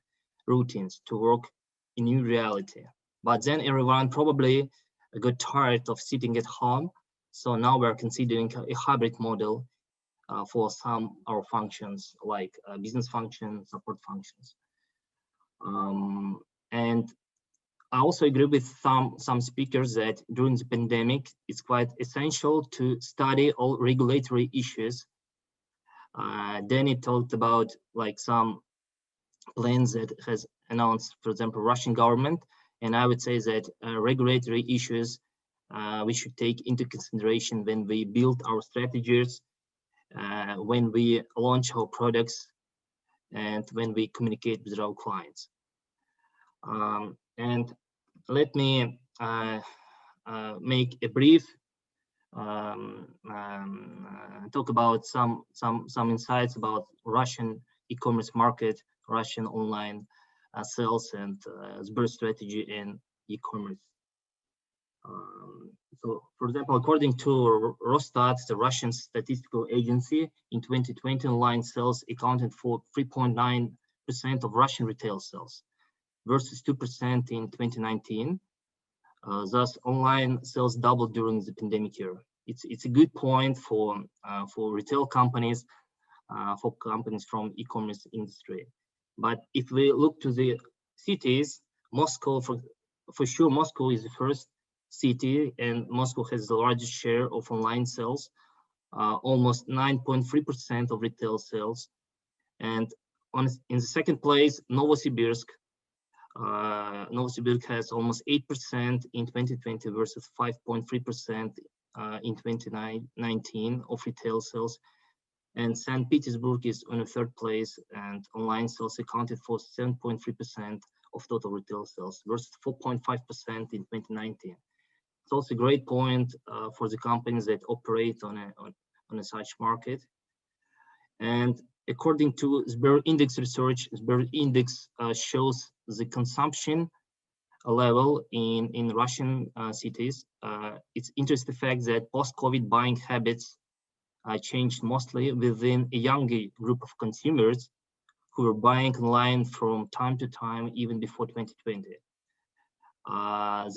routines to work in new reality. But then everyone probably got tired of sitting at home. So now we're considering a hybrid model for some our functions, like business functions, support functions. And I also agree with some speakers that during the pandemic, it's quite essential to study all regulatory issues. Danny talked about like some plans that has announced, for example, Russian government. And I would say that regulatory issues we should take into consideration when we build our strategies, when we launch our products, and when we communicate with our clients. And let me make a brief talk about some insights about Russian e-commerce market, Russian online sales, and Sber strategy in e-commerce. So, for example, according to Rosstat, the Russian statistical agency, in 2020, online sales accounted for 3.9% of Russian retail sales versus 2% in 2019. Thus, online sales doubled during the pandemic year. It's a good point for retail companies, for companies from e-commerce industry. But if we look to the cities, Moscow, for sure, Moscow is the first city, and Moscow has the largest share of online sales, almost 9.3% of retail sales. And in the second place, Novosibirsk. Novosibirsk has almost 8% in 2020 versus 5.3% in 2019 of retail sales. And St. Petersburg is on the third place, and online sales accounted for 7.3% of total retail sales versus 4.5% in 2019. It's also a great point for the companies that operate on a such market. And according to Sber Index research, Sber Index shows the consumption level in Russian cities. It's interesting fact that post-COVID buying habits changed mostly within a younger group of consumers who were buying online from time to time, even before 2020.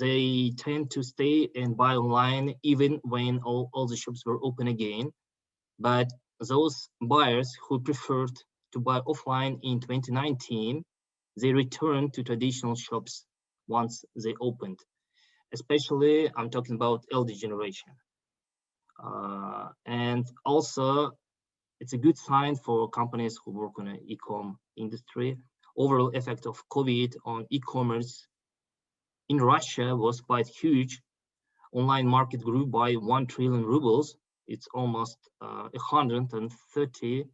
They tend to stay and buy online even when all the shops were open again. But those buyers who preferred to buy offline in 2019, they returned to traditional shops once they opened. Especially, I'm talking about elder generation. And also, it's a good sign for companies who work on an e-com industry. Overall effect of COVID on e-commerce in Russia was quite huge. Online market grew by 1 trillion rubles. It's almost 130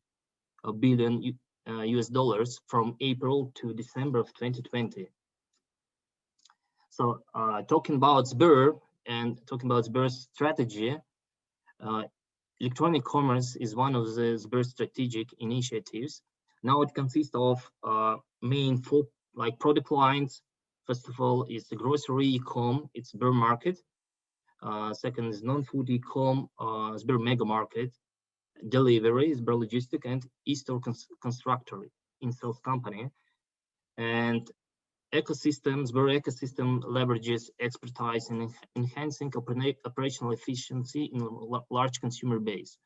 billion US dollars from April to December of 2020. So talking about Sber and talking about Sber's strategy, electronic commerce is one of the Sber strategic initiatives. Now it consists of main 4 product lines. First of all, is the grocery e-com, it's Sber Market. Second is non-food e-com, Sber Mega Market. Delivery, Sber Logistic, and e-store constructor in sales company. And ecosystem, Sber ecosystem leverages expertise in enhancing operational efficiency in a large consumer base.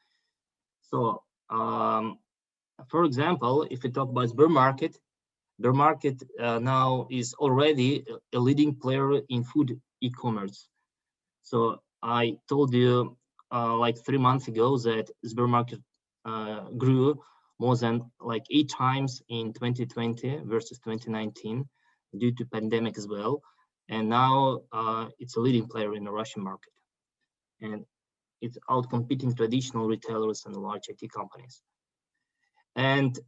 So for example, if we talk about Sber market now is already a leading player in food e-commerce. So I told you like 3 months ago that Sber market grew more than like 8 times in 2020 versus 2019 due to pandemic as well. And now it's a leading player in the Russian market. And it's outcompeting traditional retailers and large IT companies. And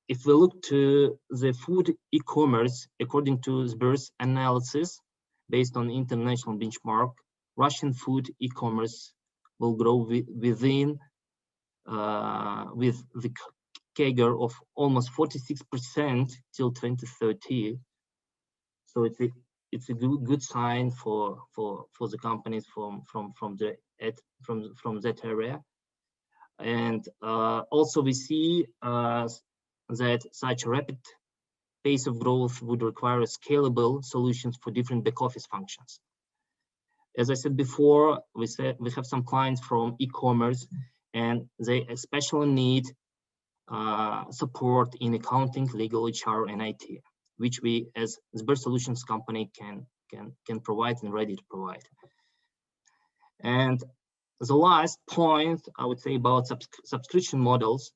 if we look to the food e-commerce, according to Sber's analysis, based on international benchmark, Russian food e-commerce will grow with the CAGR of almost 46% till 2030. So it's a good sign for the companies from that area. And also we see that such a rapid pace of growth would require scalable solutions for different back office functions. As I said before, we have some clients from e-commerce, and they especially need support in accounting, legal, HR, and IT, which we as Sber Solutions company can provide and ready to provide. And the last point I would say about subscription models,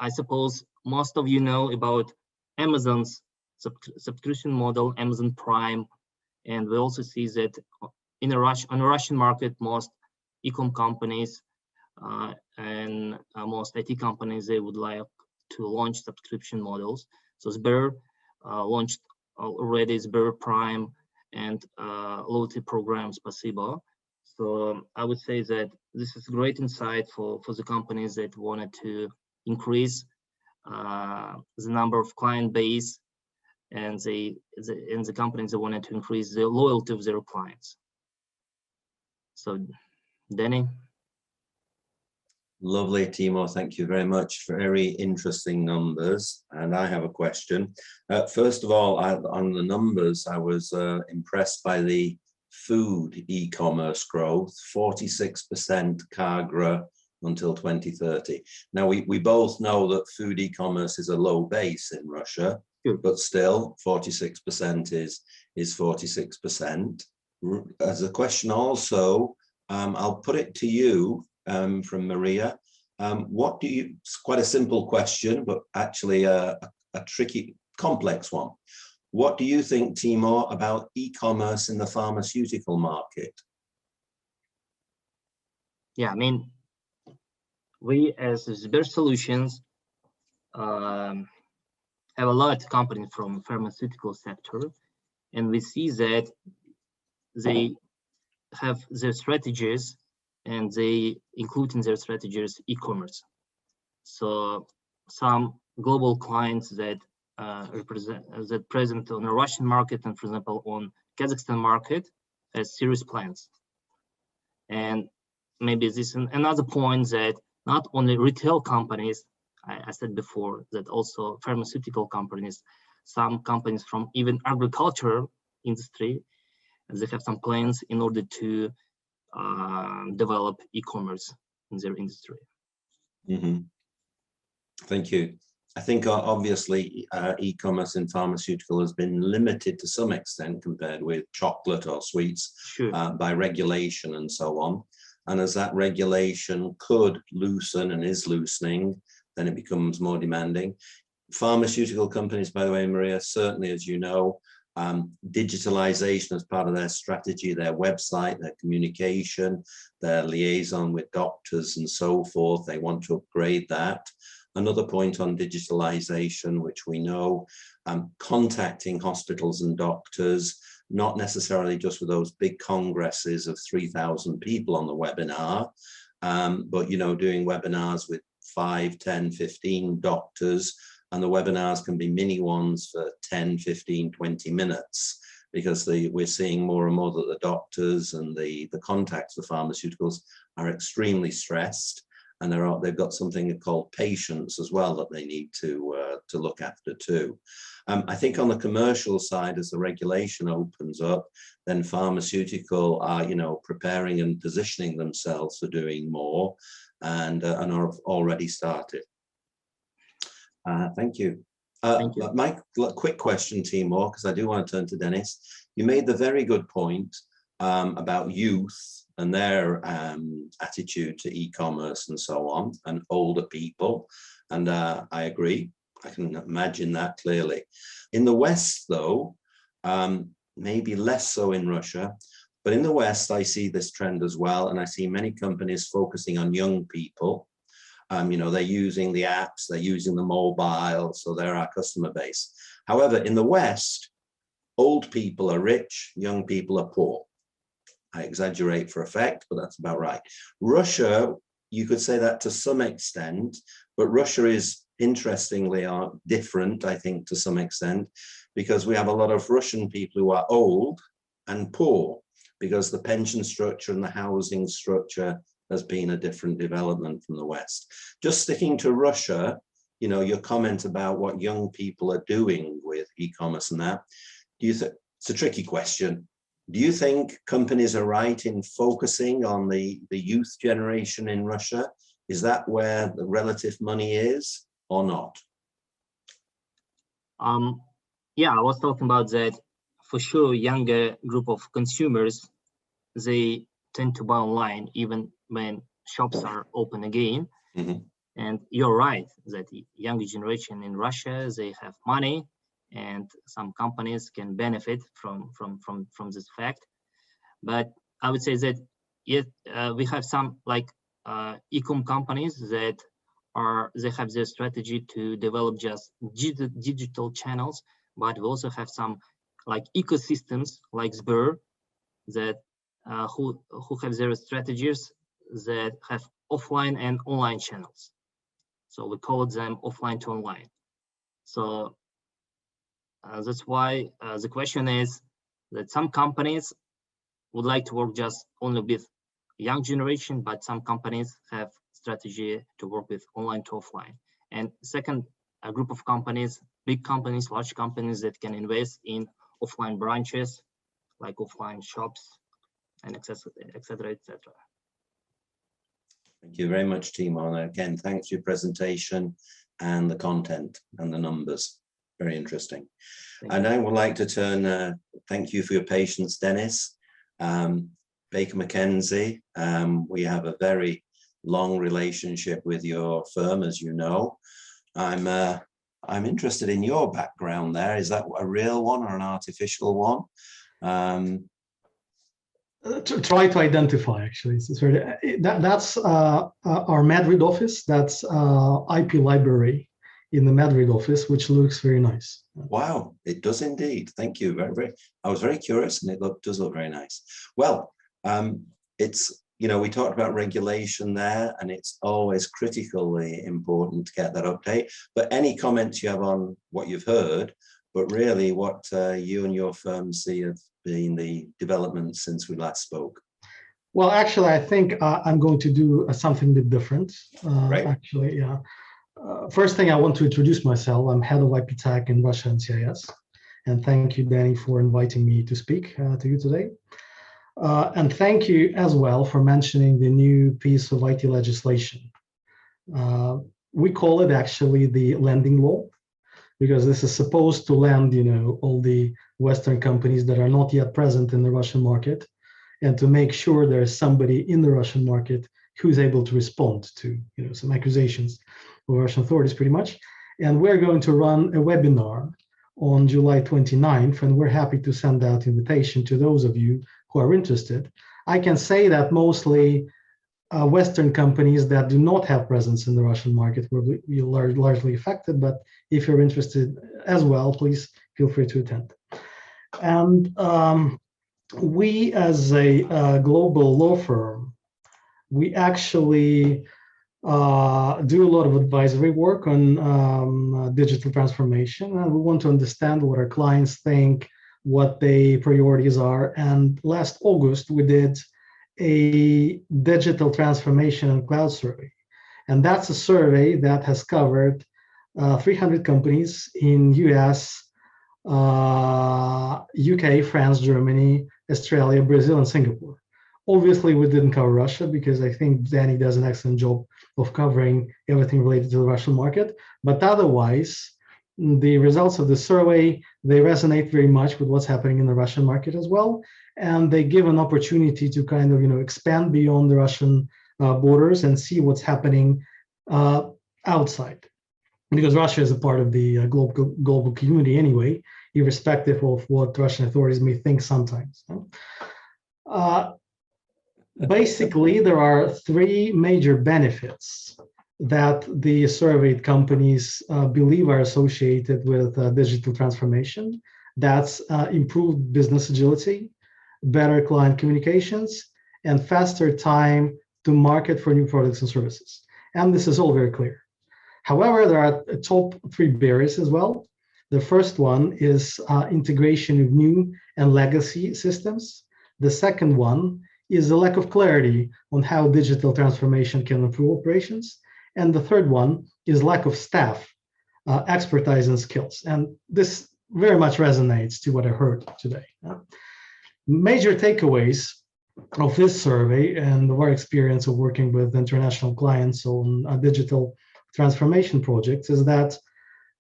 I suppose most of you know about Amazon's subscription model, Amazon Prime, and we also see that on the Russian market, most e-com companies and most IT companies, they would like to launch subscription models. So Sber launched already Sber Prime and loyalty program Spasibo. So I would say that this is great insight for the companies that wanted to increase the number of client base, and the companies that wanted to increase the loyalty of their clients. So, Danny. Lovely, Timo. Thank you very much. Very interesting numbers. And I have a question. First of all, on the numbers, I was impressed by the food e-commerce growth, 46% CAGR until 2030. Now, we both know that food e-commerce is a low base in Russia, but still 46% is 46%. As a question also, I'll put it to you from Maria. What do you, it's quite a simple question, but actually a tricky, complex one. What do you think, Timo, about e-commerce in the pharmaceutical market? Yeah, I mean, we as Sber Solutions have a lot of companies from pharmaceutical sector, and we see that they have their strategies and they include in their strategies e-commerce. So some global clients that present on the Russian market and, for example, on Kazakhstan market has serious plans. And maybe this is another point that not only retail companies, I said before, that also pharmaceutical companies, some companies from even agriculture industry, they have some plans in order to develop e-commerce in their industry. Mm-hmm. Thank you. I think obviously e-commerce in pharmaceutical has been limited to some extent compared with chocolate or sweets. Sure. By regulation and so on. And as that regulation could loosen and is loosening, then it becomes more demanding. Pharmaceutical companies, by the way, Maria, certainly, as you know, digitalization as part of their strategy, their website, their communication, their liaison with doctors and so forth, they want to upgrade that. Another point on digitalization, which we know, contacting hospitals and doctors, not necessarily just with those big congresses of 3,000 people on the webinar, but, you know, doing webinars with 5, 10, 15 doctors, and the webinars can be mini ones for 10, 15, 20 minutes, because we're seeing more and more that the doctors and the contacts for pharmaceuticals are extremely stressed, and they've got something called patients as well that they need to look after too. I think on the commercial side, as the regulation opens up, then pharmaceutical are, you know, preparing and positioning themselves for doing more. and are already started. Thank you. Thank you. Mike, quick question, Timur, because I do want to turn to Dennis. You made the very good point about youth and their attitude to e-commerce and so on, and older people. And I agree. I can imagine that clearly. In the West, though, maybe less so in Russia, but in the West, I see this trend as well. And I see many companies focusing on young people. You know, they're using the apps, they're using the mobile, so they're our customer base. However, in the West, old people are rich, young people are poor. I exaggerate for effect, but that's about right. Russia, you could say that to some extent, but Russia is interestingly different, I think, to some extent, because we have a lot of Russian people who are old and poor, because the pension structure and the housing structure has been a different development from the West. Just sticking to Russia, you know, your comment about what young people are doing with e-commerce and that, do you think, it's a tricky question. Do you think companies are right in focusing on the youth generation in Russia? Is that where the relative money is or not? Yeah, I was talking about that. For sure, younger group of consumers, they tend to buy online even when shops are open again. Mm-hmm. And you're right that the younger generation in Russia, they have money, and some companies can benefit from this fact. But I would say that yes, we have some like e-com companies that they have their strategy to develop just digital channels, but we also have some like ecosystems like Sber that who have their strategies that have offline and online channels. So we call them offline to online. So that's why the question is that some companies would like to work just only with young generation, but some companies have strategy to work with online to offline. And second, a group of companies, big companies, large companies that can invest in offline branches, like offline shops, and et cetera, et cetera, et cetera. Thank you very much, Timur. Again, thanks for your presentation and the content and the numbers. Very interesting. And I would like to turn, thank you for your patience, Dennis. Baker McKenzie, we have a very long relationship with your firm, as you know. I'm interested in your background there. Is that a real one or an artificial one? Try to identify, actually. That's our Madrid office. That's IP library in the Madrid office, which looks very nice. Wow, it does indeed. Thank you. I was very curious, and it does look very nice. Well, it's, you know, we talked about regulation there, and it's always critically important to get that update. But any comments you have on what you've heard, but really what you and your firm see have been the developments since we last spoke? Well, actually, I think I'm going to do something a bit different. Right. Actually, yeah. First thing, I want to introduce myself. I'm head of IP Tech in Russia and CIS. And thank you, Danny, for inviting me to speak to you today. And thank you as well for mentioning the new piece of IT legislation. We call it actually the lending law, because this is supposed to lend, you know, all the Western companies that are not yet present in the Russian market, and to make sure there is somebody in the Russian market who's able to respond to, you know, some accusations of Russian authorities, pretty much. And we're going to run a webinar on July 29th, and we're happy to send out invitation to those of you who are interested. I can say that mostly Western companies that do not have presence in the Russian market will be largely affected, but if you're interested as well, please feel free to attend. And we, as a global law firm, we actually do a lot of advisory work on digital transformation, and we want to understand what our clients think, what their priorities are. And last August, we did a digital transformation and cloud survey. And that's a survey that has covered 300 companies in US, UK, France, Germany, Australia, Brazil, and Singapore. Obviously, we didn't cover Russia because I think Danny does an excellent job of covering everything related to the Russian market. But otherwise, the results of the survey, they resonate very much with what's happening in the Russian market as well. And they give an opportunity to kind of, expand beyond the Russian borders and see what's happening outside. Because Russia is a part of the global community anyway, irrespective of what Russian authorities may think sometimes. Basically, there are three major benefits that the surveyed companies believe are associated with digital transformation. That's improved business agility, better client communications, and faster time to market for new products and services. And this is all very clear. However, there are top three barriers as well. The first one is integration of new and legacy systems. The second one is the lack of clarity on how digital transformation can improve operations. And the third one is lack of staff, expertise and skills. And this very much resonates to what I heard today. Major takeaways of this survey and of our experience of working with international clients on digital transformation projects is that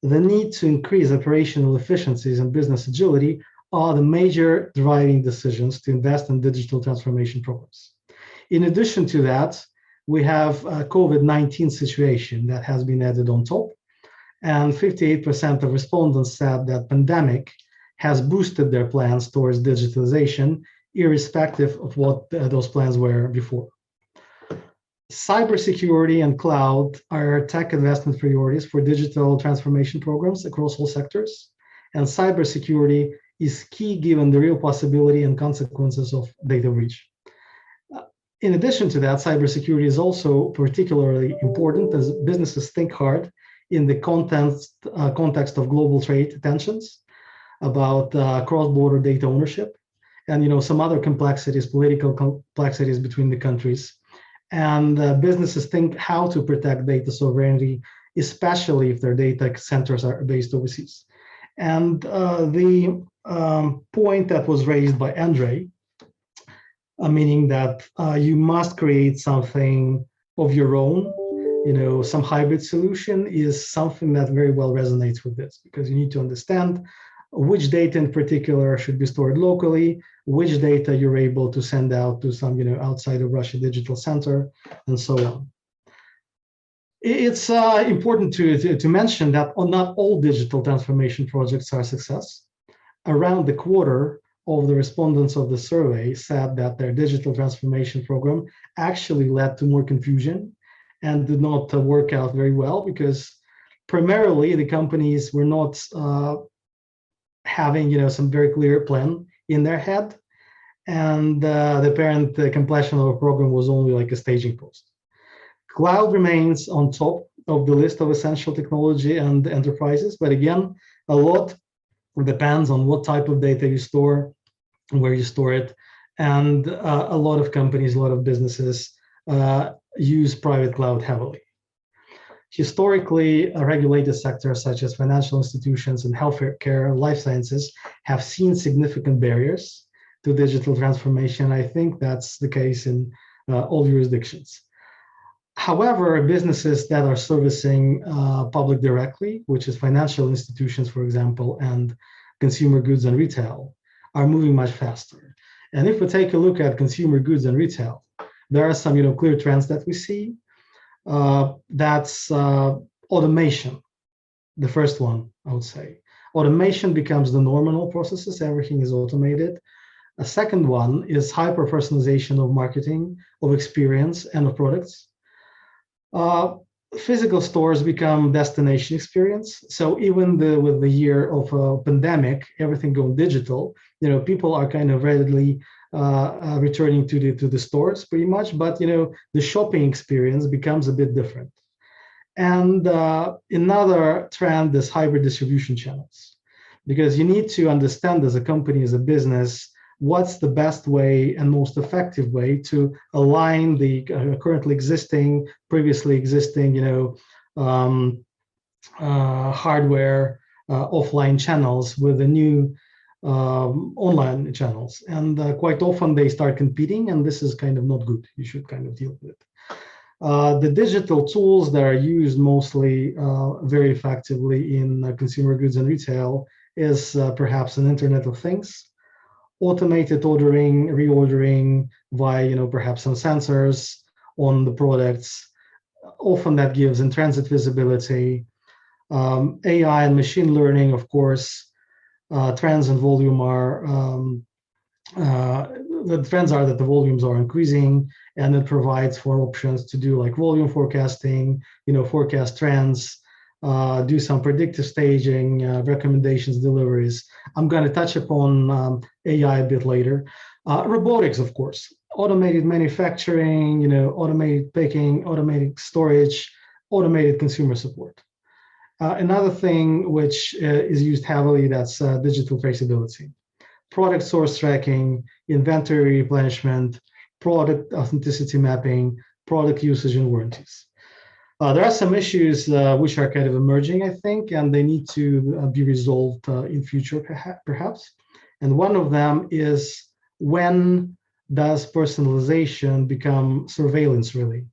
the need to increase operational efficiencies and business agility are the major driving decisions to invest in digital transformation programs. In addition to that, we have a COVID-19 situation that has been added on top, and 58% of respondents said that pandemic has boosted their plans towards digitalization, irrespective of what those plans were before. Cybersecurity and cloud are tech investment priorities for digital transformation programs across all sectors, and cybersecurity is key given the real possibility and consequences of data breach. In addition to that, cybersecurity is also particularly important as businesses think hard in the context of global trade tensions about cross-border data ownership and some other complexities, political complexities between the countries. And businesses think how to protect data sovereignty, especially if their data centers are based overseas. And the point that was raised by Andrei, meaning that you must create something of your own, some hybrid solution, is something that very well resonates with this, because you need to understand which data in particular should be stored locally, which data you're able to send out to some outside of Russia digital center, and so on. It's important to mention that not all digital transformation projects are a success. Around the quarter of the respondents of the survey said that their digital transformation program actually led to more confusion and did not work out very well, because primarily the companies were not having some very clear plan in their head, and the apparent completion of a program was only like a staging post. Cloud remains on top of the list of essential technology and enterprises, but again, a lot depends on what type of data you store, where you store it, and a lot of companies, a lot of businesses use private cloud heavily. Historically, regulated sectors such as financial institutions and healthcare, life sciences have seen significant barriers to digital transformation. I think that's the case in all jurisdictions. However, businesses that are servicing public directly, which is financial institutions, for example, and consumer goods and retail, are moving much faster. And if we take a look at consumer goods and retail, there are some clear trends that we see. That's automation, the first one, I would say. Automation becomes the norm in all processes, everything is automated. A second one is hyper-personalization of marketing, of experience, and of products. Physical stores become destination experience. So even with the year of a pandemic, everything going digital, people are kind of readily returning to the stores pretty much, but the shopping experience becomes a bit different. And another trend is hybrid distribution channels, because you need to understand as a company, as a business, what's the best way and most effective way to align the currently existing, previously existing, hardware offline channels with the new online channels, and quite often they start competing, and this is kind of not good. You should kind of deal with it. The digital tools that are used mostly very effectively in consumer goods and retail is perhaps an Internet of Things, automated ordering, reordering via perhaps some sensors on the products. Often that gives in-transit visibility. AI and machine learning, of course. Trends and volume are the trends are that the volumes are increasing, and it provides for options to do like volume forecasting, forecast trends, do some predictive staging, recommendations, deliveries. I'm going to touch upon AI a bit later. Robotics, of course, automated manufacturing, automated picking, automated storage, automated consumer support. Another thing which is used heavily, that's digital traceability, product source tracking, inventory replenishment, product authenticity mapping, product usage and warranties. There are some issues which are kind of emerging, I think, and they need to be resolved in future, perhaps. And one of them is, when does personalization become surveillance, really?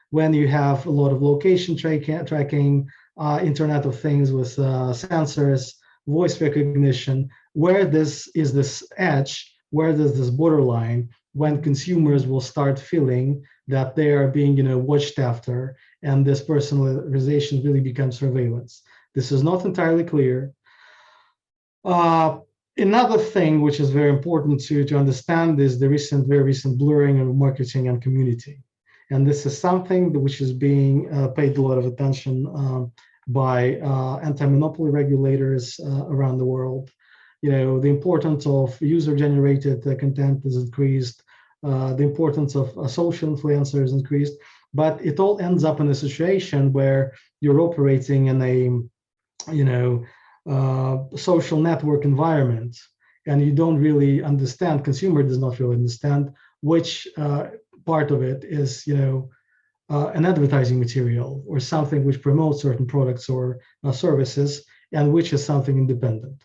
When you have a lot of location tracking, Internet of Things with sensors, voice recognition, where is this edge, where does this borderline, when consumers will start feeling that they are being watched after, and this personalization really becomes surveillance. This is not entirely clear. Another thing which is very important to understand is the very recent blurring of marketing and community. And this is something which is being paid a lot of attention by anti-monopoly regulators around the world. The importance of user-generated content is increased. The importance of social influencers increased, but it all ends up in a situation where you're operating in a social network environment, and you don't really understand, consumer does not really understand which part of it is an advertising material or something which promotes certain products or services, and which is something independent.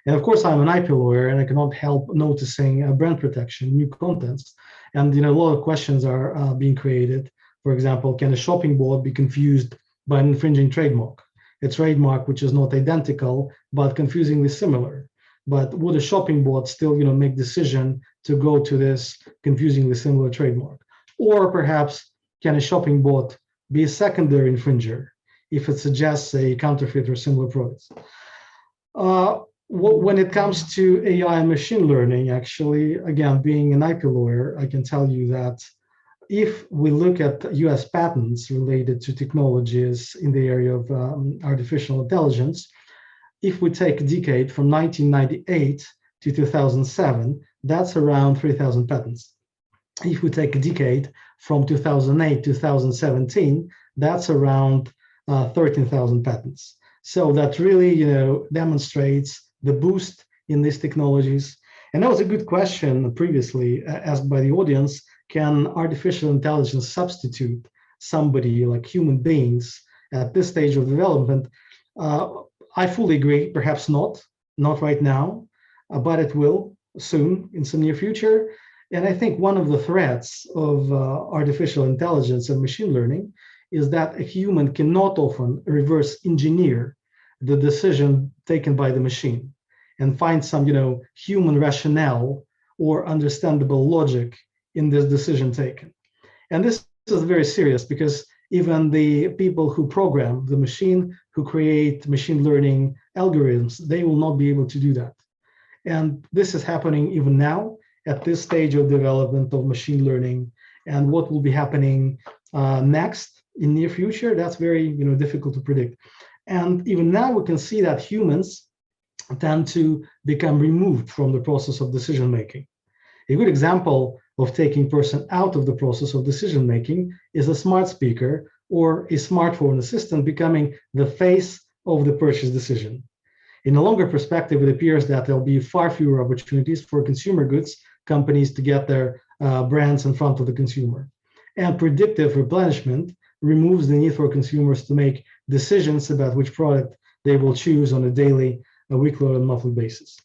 And of course, I'm an IP lawyer, and I cannot help noticing brand protection, new contents, and a lot of questions are being created. For example, can a shopping bot be confused by an infringing trademark? A trademark which is not identical but confusingly similar. But would a shopping bot still, make decision to go to this confusingly similar trademark? Or perhaps, can a shopping bot be a secondary infringer if it suggests a counterfeit or similar products? When it comes to AI and machine learning, actually, again, being an IP lawyer, I can tell you that if we look at US patents related to technologies in the area of artificial intelligence, if we take a decade from 1998 to 2007, that's around 3,000 patents. If we take a decade from 2008 to 2017, that's around 13,000 patents. So that really, demonstrates the boost in these technologies. And that was a good question previously asked by the audience. Can artificial intelligence substitute somebody like human beings at this stage of development? I fully agree, perhaps not right now, but it will soon in some near future. And I think one of the threats of artificial intelligence and machine learning is that a human cannot often reverse engineer the decision taken by the machine and find some, human rationale or understandable logic in this decision taken. And this is very serious, because even the people who program the machine, who create machine learning algorithms, they will not be able to do that. And this is happening even now at this stage of development of machine learning. And what will be happening next in near future, that's very difficult to predict. And even now we can see that humans tend to become removed from the process of decision making. A good example of taking person out of the process of decision making is a smart speaker or a smartphone assistant becoming the face of the purchase decision. In a longer perspective, it appears that there'll be far fewer opportunities for consumer goods companies to get their brands in front of the consumer. And predictive replenishment removes the need for consumers to make decisions about which product they will choose on a daily, a weekly, or a monthly basis.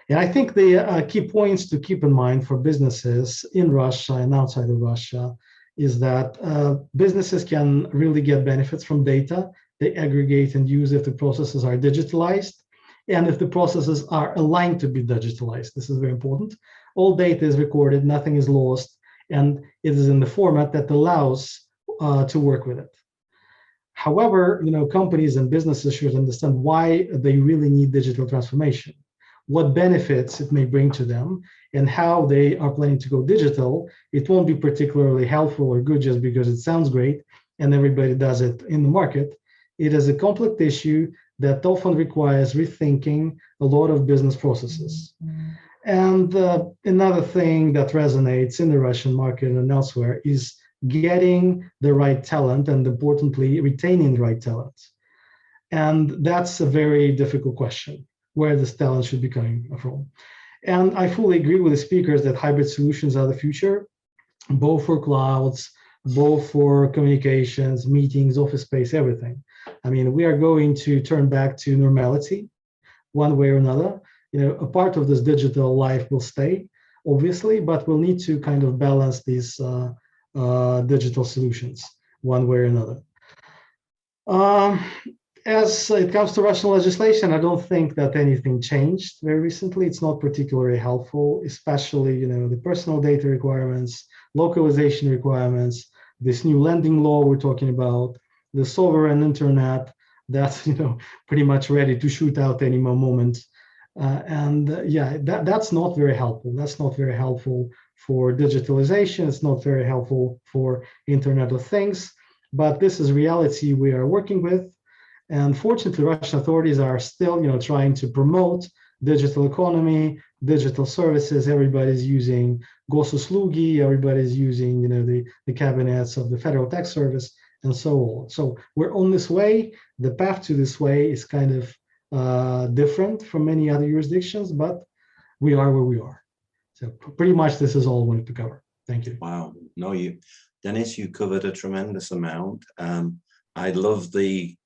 And I think the key points to keep in mind for businesses in Russia and outside of Russia is that businesses can really get benefits from data they aggregate and use if the processes are digitalized and if the processes are aligned to be digitalized. This is very important. All data is recorded, nothing is lost, and it is in the format that allows to work with it. However, companies and businesses should understand why they really need digital transformation, what benefits it may bring to them, and how they are planning to go digital. It won't be particularly helpful or good just because it sounds great and everybody does it in the market. It is a complex issue that often requires rethinking a lot of business processes. And another thing that resonates in the Russian market and elsewhere is getting the right talent and, importantly, retaining the right talent. And that's a very difficult question, where this talent should be coming from. And I fully agree with the speakers that hybrid solutions are the future, both for clouds, both for communications, meetings, office space, everything. I mean, we are going to turn back to normality one way or another. A part of this digital life will stay, obviously, but we'll need to kind of balance these digital solutions one way or another. As it comes to Russian legislation, I don't think that anything changed very recently. It's not particularly helpful, especially the personal data requirements, localization requirements, this new lending law we're talking about, the sovereign internet that's pretty much ready to shoot out any moment. Yeah, that's not very helpful. That's not very helpful for digitalization. It's not very helpful for Internet of Things. But this is reality we are working with. And fortunately, Russian authorities are still, trying to promote digital economy, digital services. Everybody's using gosuslugi, everybody's using, the cabinets of the Federal Tax Service, and so on. So we're on this way. The path to this way is kind of different from many other jurisdictions, but we are where we are. So pretty much this is all I wanted to cover. Thank you. Wow. No, Dennis, you covered a tremendous amount. I love the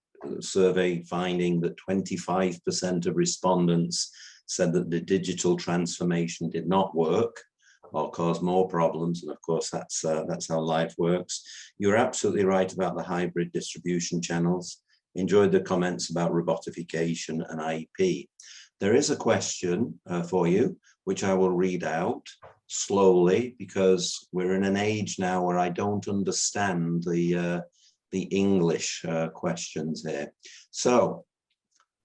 survey finding that 25% of respondents said that the digital transformation did not work or cause more problems. And of course, that's how life works. You're absolutely right about the hybrid distribution channels. Enjoyed the comments about robotification and IEP. There is a question for you, which I will read out slowly because we're in an age now where I don't understand the English questions here. So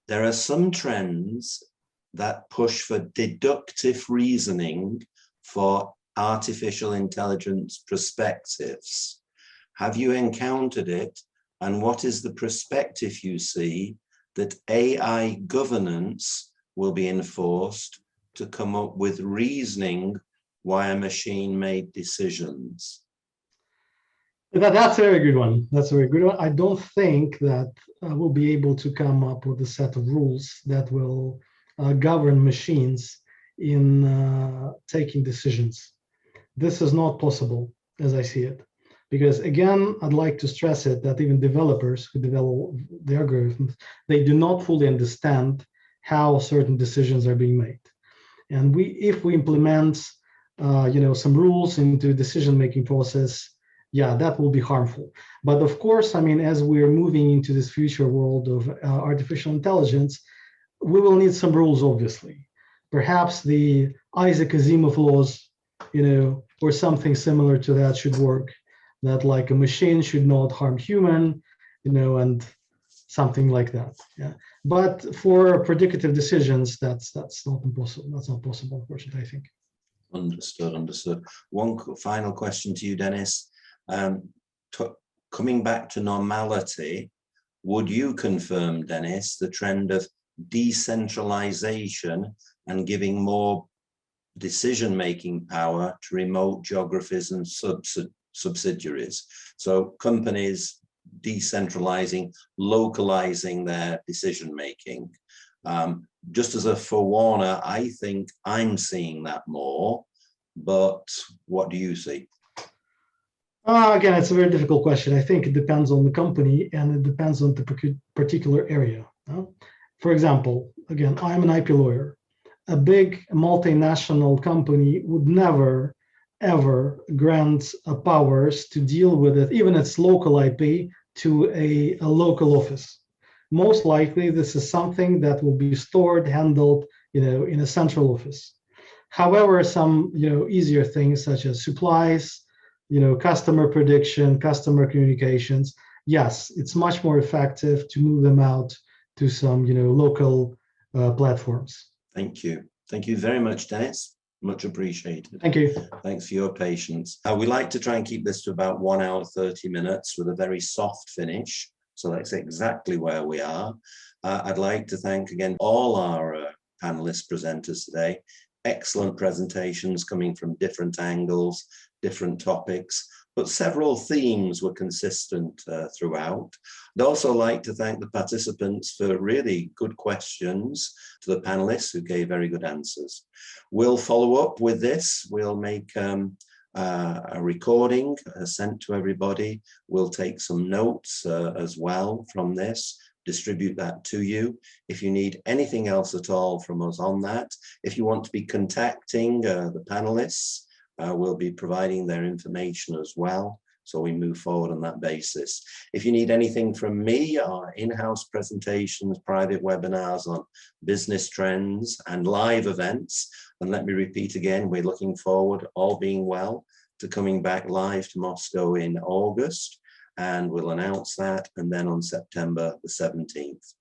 there are some trends that push for deductive reasoning for artificial intelligence perspectives. Have you encountered it? And what is the perspective you see that AI governance will be enforced to come up with reasoning why a machine made decisions? That's a very good one. That's a very good one. I don't think that we'll be able to come up with a set of rules that will govern machines in taking decisions. This is not possible as I see it. Because again, I'd like to stress it that even developers who develop the algorithms, they do not fully understand how certain decisions are being made. And if we implement some rules into decision-making process, yeah, that will be harmful. But of course, I mean, as we're moving into this future world of artificial intelligence, we will need some rules, obviously. Perhaps the Isaac Asimov laws, or something similar to that should work. That like a machine should not harm human, and something like that. Yeah. But for predicative decisions, that's not impossible. That's not possible, unfortunately, I think. Understood. One final question to you, Dennis. Coming back to normality, would you confirm, Dennis, the trend of decentralization and giving more decision-making power to remote geographies and subsidiaries? So companies decentralizing, localizing their decision-making. Just as a forewarner, I think I'm seeing that more, but what do you see? Again, it's a very difficult question. I think it depends on the company and it depends on the particular area. For example, again, I'm an IP lawyer. a big multinational company would never, ever grant powers to deal with it, even its local IP, to a local office. Most likely, this is something that will be stored, handled, in a central office. However, some, easier things such as supplies, customer prediction, customer communications, yes, it's much more effective to move them out to some, local platforms. Thank you. Thank you very much, Dennis. Much appreciated. Thank you. Thanks for your patience. We like to try and keep this to about 1 hour, 30 minutes with a very soft finish. So that's exactly where we are. I'd like to thank again all our panelist presenters today. Excellent presentations coming from different angles, different topics, but several themes were consistent throughout. I'd also like to thank the participants for really good questions, to the panelists who gave very good answers. We'll follow up with this. We'll make a recording sent to everybody. We'll take some notes as well from this, distribute that to you. If you need anything else at all from us on that, if you want to be contacting the panelists, we'll be providing their information as well. So we move forward on that basis. If you need anything from me, our in-house presentations, private webinars on business trends and live events, and let me repeat again, we're looking forward, all being well, to coming back live to Moscow in August, and we'll announce that, and then on September the 17th.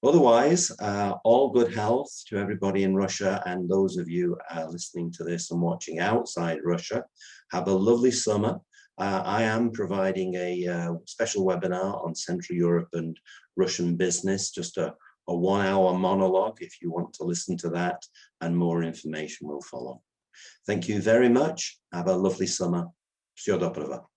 Otherwise, all good health to everybody in Russia, and those of you listening to this and watching outside Russia. Have a lovely summer. I am providing a special webinar on Central Europe and Russian business, just a 1 hour monologue if you want to listen to that, and more information will follow. Thank you very much. Have a lovely summer. Всего доброго.